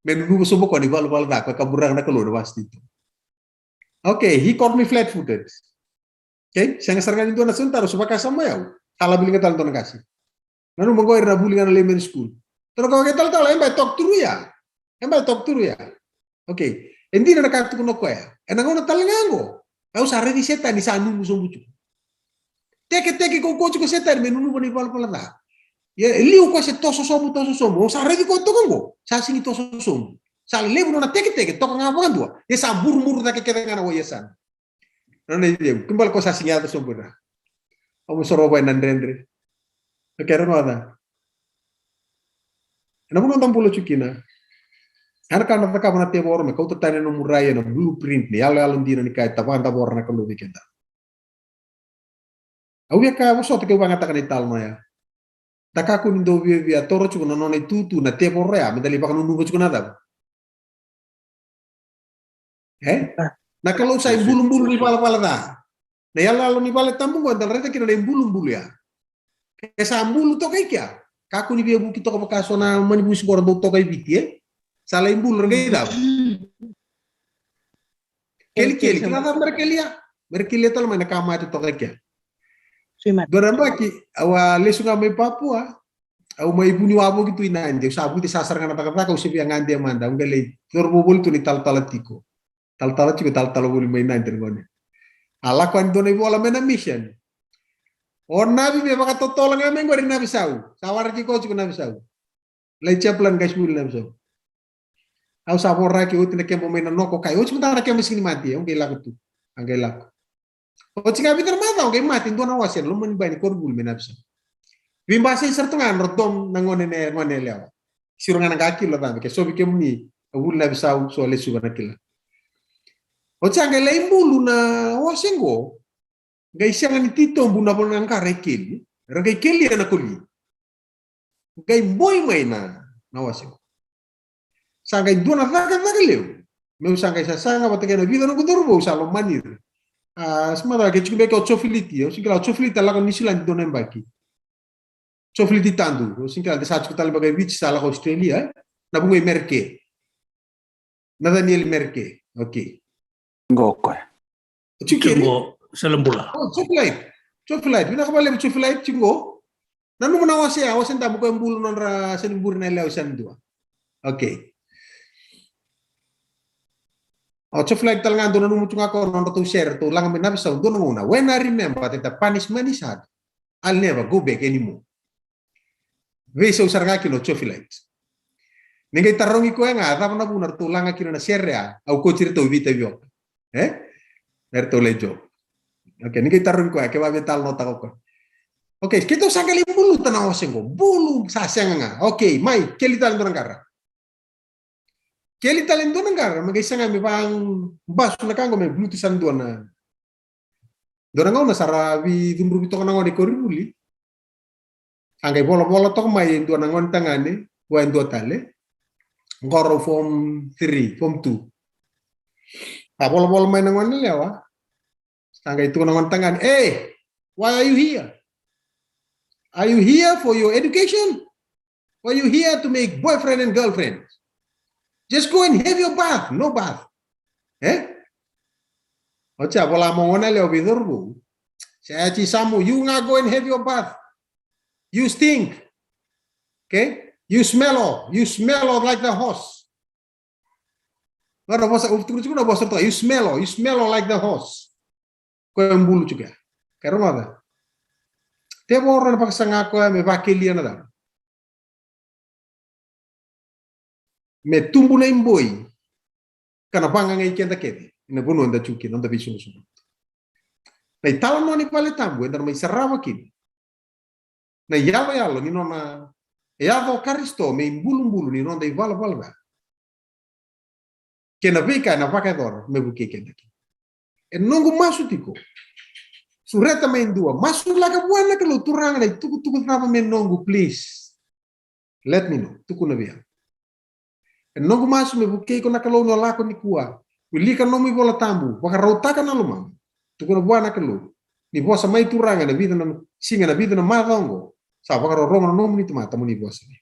Menunu sombu ko ni bala-bala da ko kaburang na kalo was dito. Okay, he caught me flat-footed. Okay, siya nga sarang dito na suntaro subakasama yaw. Kala biling tal to nakasi. Nanu manggo ira bulingan layman school. Pero kau ketal emba talk through ya. Okay. Hindi na nakatu kuno ko ya. Enango na talangango. Au sare di seta ni sanu musumbucu. Teke ko ko seta menunu bani pala na. Ya liu ko se toso somu. O sare di ko to kongo. Sa singi toso somu. Sa lebu na teke to ngapa dua. Ya sa buru ta ke ngana wo yesan. Nana dia kembal ko sa singi ato sombura. Amu soroba nandrendre. Kaya ada. Namun nonton pulau cukina. Harga nata ka mana tebo orme kau tetane no muraya no blueprint ni alon dina ni kai tapan tabor na kalau bikenda. Au ya ka so te ke banga takani talma ya. Taka ku ndo via toro cukuna no tutu na tebo rea medali bakanu nubo cukuna da. Na kalau saya bulu-bulu ni pala-pala dah. Na yalla lo ni pala tambung ko dal reta kina na bulu-bulu ya. Kesa bulu to kay kya. Kaku ni biya buki to ka kaso na manibusi ko ro to kay biti Sala bulu ngay daw. Keli kina ta merkelia tal may nakama to kay kya. Doramba ki awa lesu nga may Papua. Aw may ibu ni wabo gitu inanje sabu ti sasar nga natakata ka usipi ang andi amanda ngalay torbobol to ni tal-talatiko. Tal-talat juga tal-talat buli may nante ngone. Ala ko ando na ibola mena mission. O nabi be baka totolang nga men ngori nabi sau. Sawar ki ko nabi sau. Lay chaplan guys buli nabi sau. Aw sabor ra ki utin ke mo mena noko kay. O chimta ra ke misini mati ang gila ko tu. Ang gila ko. O chinga bitar mata ang mati ndo na wasen lumon ba ni korbul menabi sau. Bimbasa sartungan rodom nangone lewa. Sirungan ngaki lo tambe ke sobi ke muni awul nabi sau so le suba nakila. O changa le imbulu na wasengo. Gai sianga ni tito buna pon ngka rekil. Ragai keli na kuli. Gai boy mai na wasengo. Sanga dona vaga leu. Meu sanga sanga batake na vida no kudurbo salo manir. Semara ke chukbe ko chofiliti, o singla chofilita la ko nisilan dona mbaki. Chofiliti tandu, o singla de sach kutal bagay beach sala ko Australia, na bungoy merke. Na Daniel Merke. Okay. Gokko. Chingo salambula. Oh, chocolate. Bina kabale mo chocolate chingo. Nanu mo nawasi awasan ta mo ko embulu non ra senimbur na lew san dua. Okay. Oh, chocolate talaga doon nung mutunga ko non to share to lang minabi sa doon una. When I remember that the punishment is hard, I'll never go back anymore. Veso usar kilo chocolate. Ningay tarong iko nga tama na bunar to lang kilo na share au ko chirto vita vio. Erto lejo. Okay, ningay tarong ko ke ba betal nota ko. Okay, kito sa gali bulu tanaw sengo. Bulu sa nga. Okay, mai kelital doon kara. Keli talento nanggar mag-isa nga mi pang baso na kango may blutisan doon na doon nga na sarabi dumru bito kanang ni koribuli angay bola to may doon nga tangane wen do tale ngoro form 3 form 2 bola may nangon lewa angay to nangon tangan why are you here for your education or are you here to make boyfriend and girlfriend? Just go and have your bath. No bath. Ocha, bola mongona leo bidurbu. Saya samu, you nga go and have your bath. You stink. Okay? You smell like the horse. You smell like the horse. Ko yang bulu juga. Karo mada. Dia orang paksa ngako me vakili na me tumbu na imboy kana panga ngai kenda kede ina gono nda chuki nda bisu musu na italo no ni pale tambu enda mai sarava kini na yalo ni nona yado karisto me imbulu ni nonda ivala valva kena beka na vakador me buke kenda ki e nongo masu tiko sureta me indua masu laga buana kalau turang na tuku napa me nongo please let me know tuku na bia nongo masu me buke ko nakalo no lako ni kuwa wili kan no mi bola tambu baka rotaka na luma tuko na buana kalo ni bosa mai turanga na vida na singa na vida na madongo sa baka roma no mi tuma tamu ni bosa ni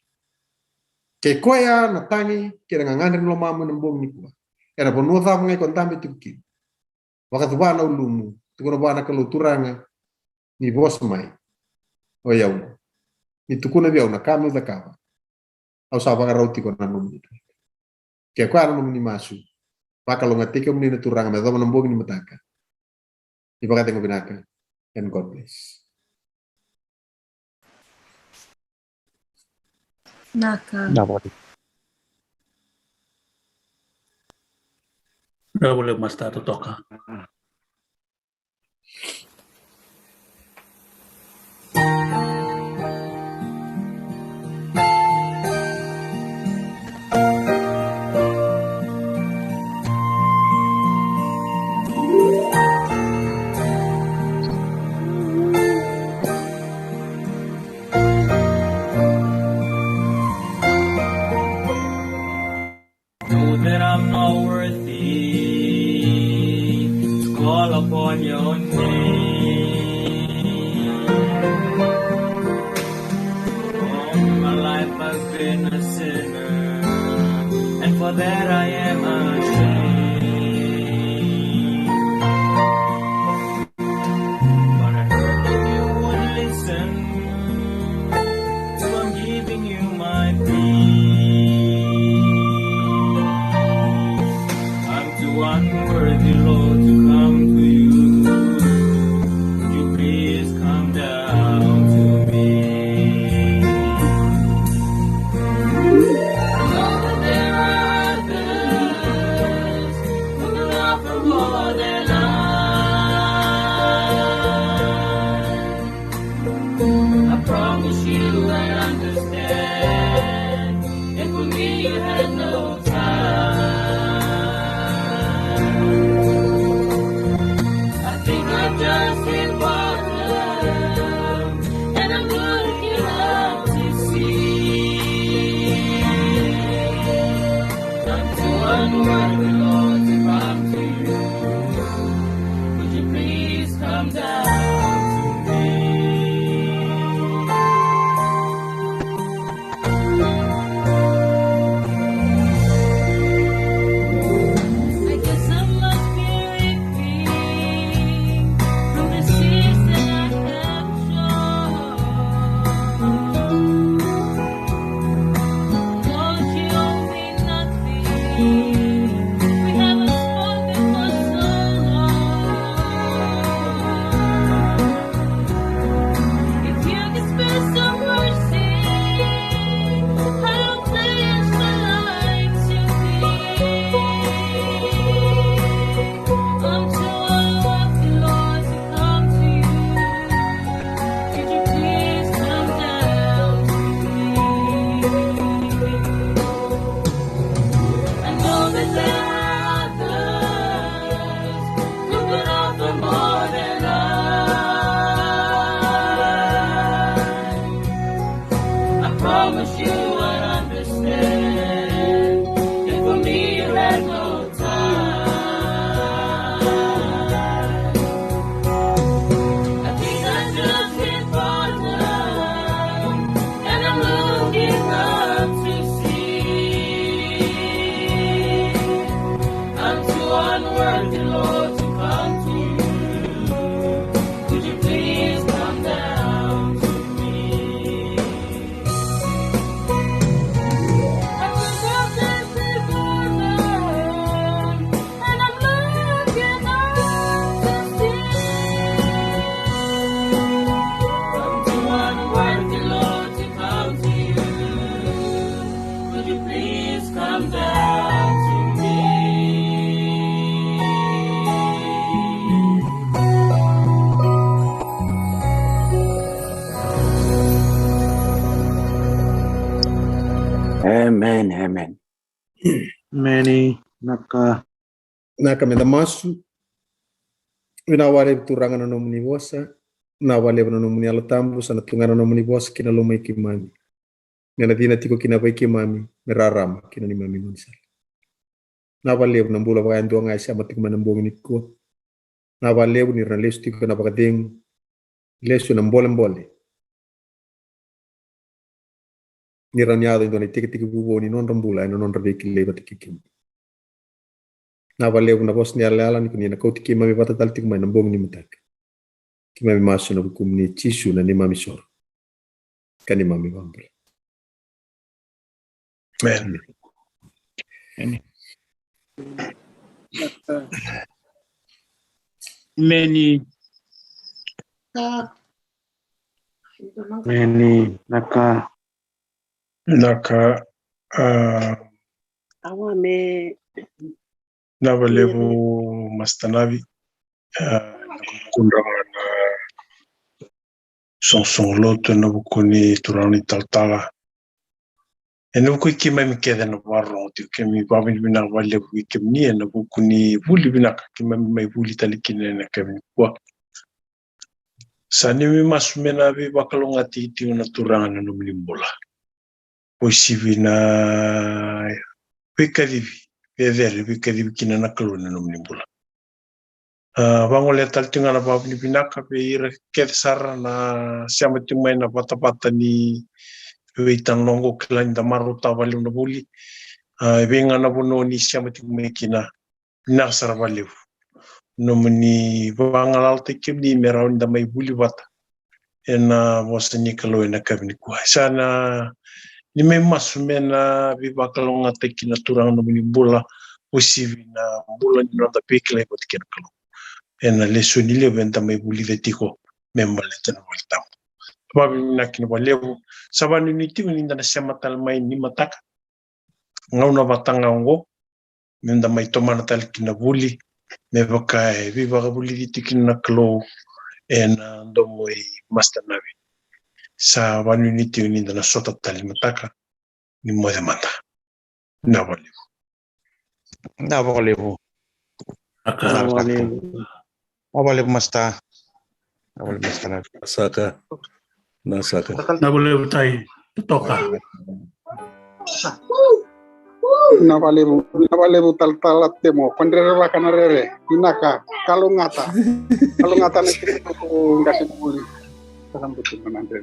ke koya na tangi ke nga ngandre no mamu na mbong ni kuwa era bono tha ngai kon tambe tuki baka tu bana ulumu tuko na buana kalo turanga ni bosa mai o yau ni tuko na biau na kamu da kava au sa baka roti ko na no mi que qual no ni masu baka lo ngate ko ni turang me do nambog ni mataka ibaka tengo binaka and God bless Naka. Boleh mas tato toka. Know that I'm not worthy. been a sinner, and for that I am ashamed. But I heard that you would listen, so I'm giving you my plea. I'm too unworthy, Lord, to come to you. Would you please come down to me? I know that there are others who can offer more than I promise you I understand, and for me you had no time. I think I've just hit bottom, and I'm looking up to see. I'm too unworthy, Lord, to come to you. Would you please come down to me? I guess I must be reaping from the seeds that I have sown. Lord, you owe me nothing. We haven't spoken for so long. If you can spare some mercy, how pleased my life to be. I'm too unlucky, Lord, to come to you. Could you please come down to me? I know that there are others who could offer more than I promise you I understand, and for me you had no time. I think I just hit bottom, and I'm looking up to see. I'm too unworthy, Lord, to come to you. Would you please come down to me? I think I've just hit bottom, and I'm looking up to see. I'm too unworthy, Lord, to come to you. Would you please come down to me? Amen, amen. Many naka Nakamenda masu, winawale turangana no muni vosa, nawale no muni alatambu sana tungana no muni vosa kina loma ikimami. Ngana dina tiko kina ba ikimami, merarama kina ni mami nunisal. Nawale no mbula ba ndo ngai sama tiko manambong ni ko. Nawale ni ranlesu tiko na bakadeng lesu na mbole. Ni ranyado ndo ni tiki bubo ni non rambula no non rabeki leba tiki. Nawale na bos ni alala ni kunina kau tiki mami batatal tiko manambong ni mutak. Kimami masu na bukum ni chisu na ni mami sor. Kani mami bambula. Amen. Many Naka. Awame navalevu mastanavi kundanga na song loto na bukuni turani taltala. Eno ko kimami keda na warro ti kemi babin bina walevu kemni na bukuni vuli bina kimami mai vuli talikine na kemi kwa. Sani mi masumena bi bakalonga titi na turanga na mlimbola. Poisivi na pekadivi pekadivi kina na kalona na mlimbola. Vangole taltinga na babni binaka pe ira ked sara na siama timai na pata ni Uitang nongo klan da maruta valeu na buli. Venga na bono ni siamati mekina nasara valeu. Nomini vangalal te kimni meraun da mai buli wata. Ena wasa ni kalo ena kavini kuai. Sana ni mai masu mena viva kalonga te kina turang nomini bula usivi na bula ni nonda pekila iko te kina kalo. Ena lesu ni leo venta mai buli vetiko membale tena waltam. Babi minakini waleu sabani ni tiu ni ndana siamatal mai ni mataka. Ngauna watanga ngo menda mai tomana tal kina buli me vakai viva buli vitikina kalo ena ndomo i mastanavi. Sa wanu ni tiu ni ndana sota tali mataka ni moja mata. Na waleu. Na volevo. Aka. Na volevo masta. Na volevo masta na. Saka. Nasaka. Na waleu tai toka. Na valevu tal temo pandrera kana rere inaka kalungata na kiri ko ngasi buli sampai tu nanti.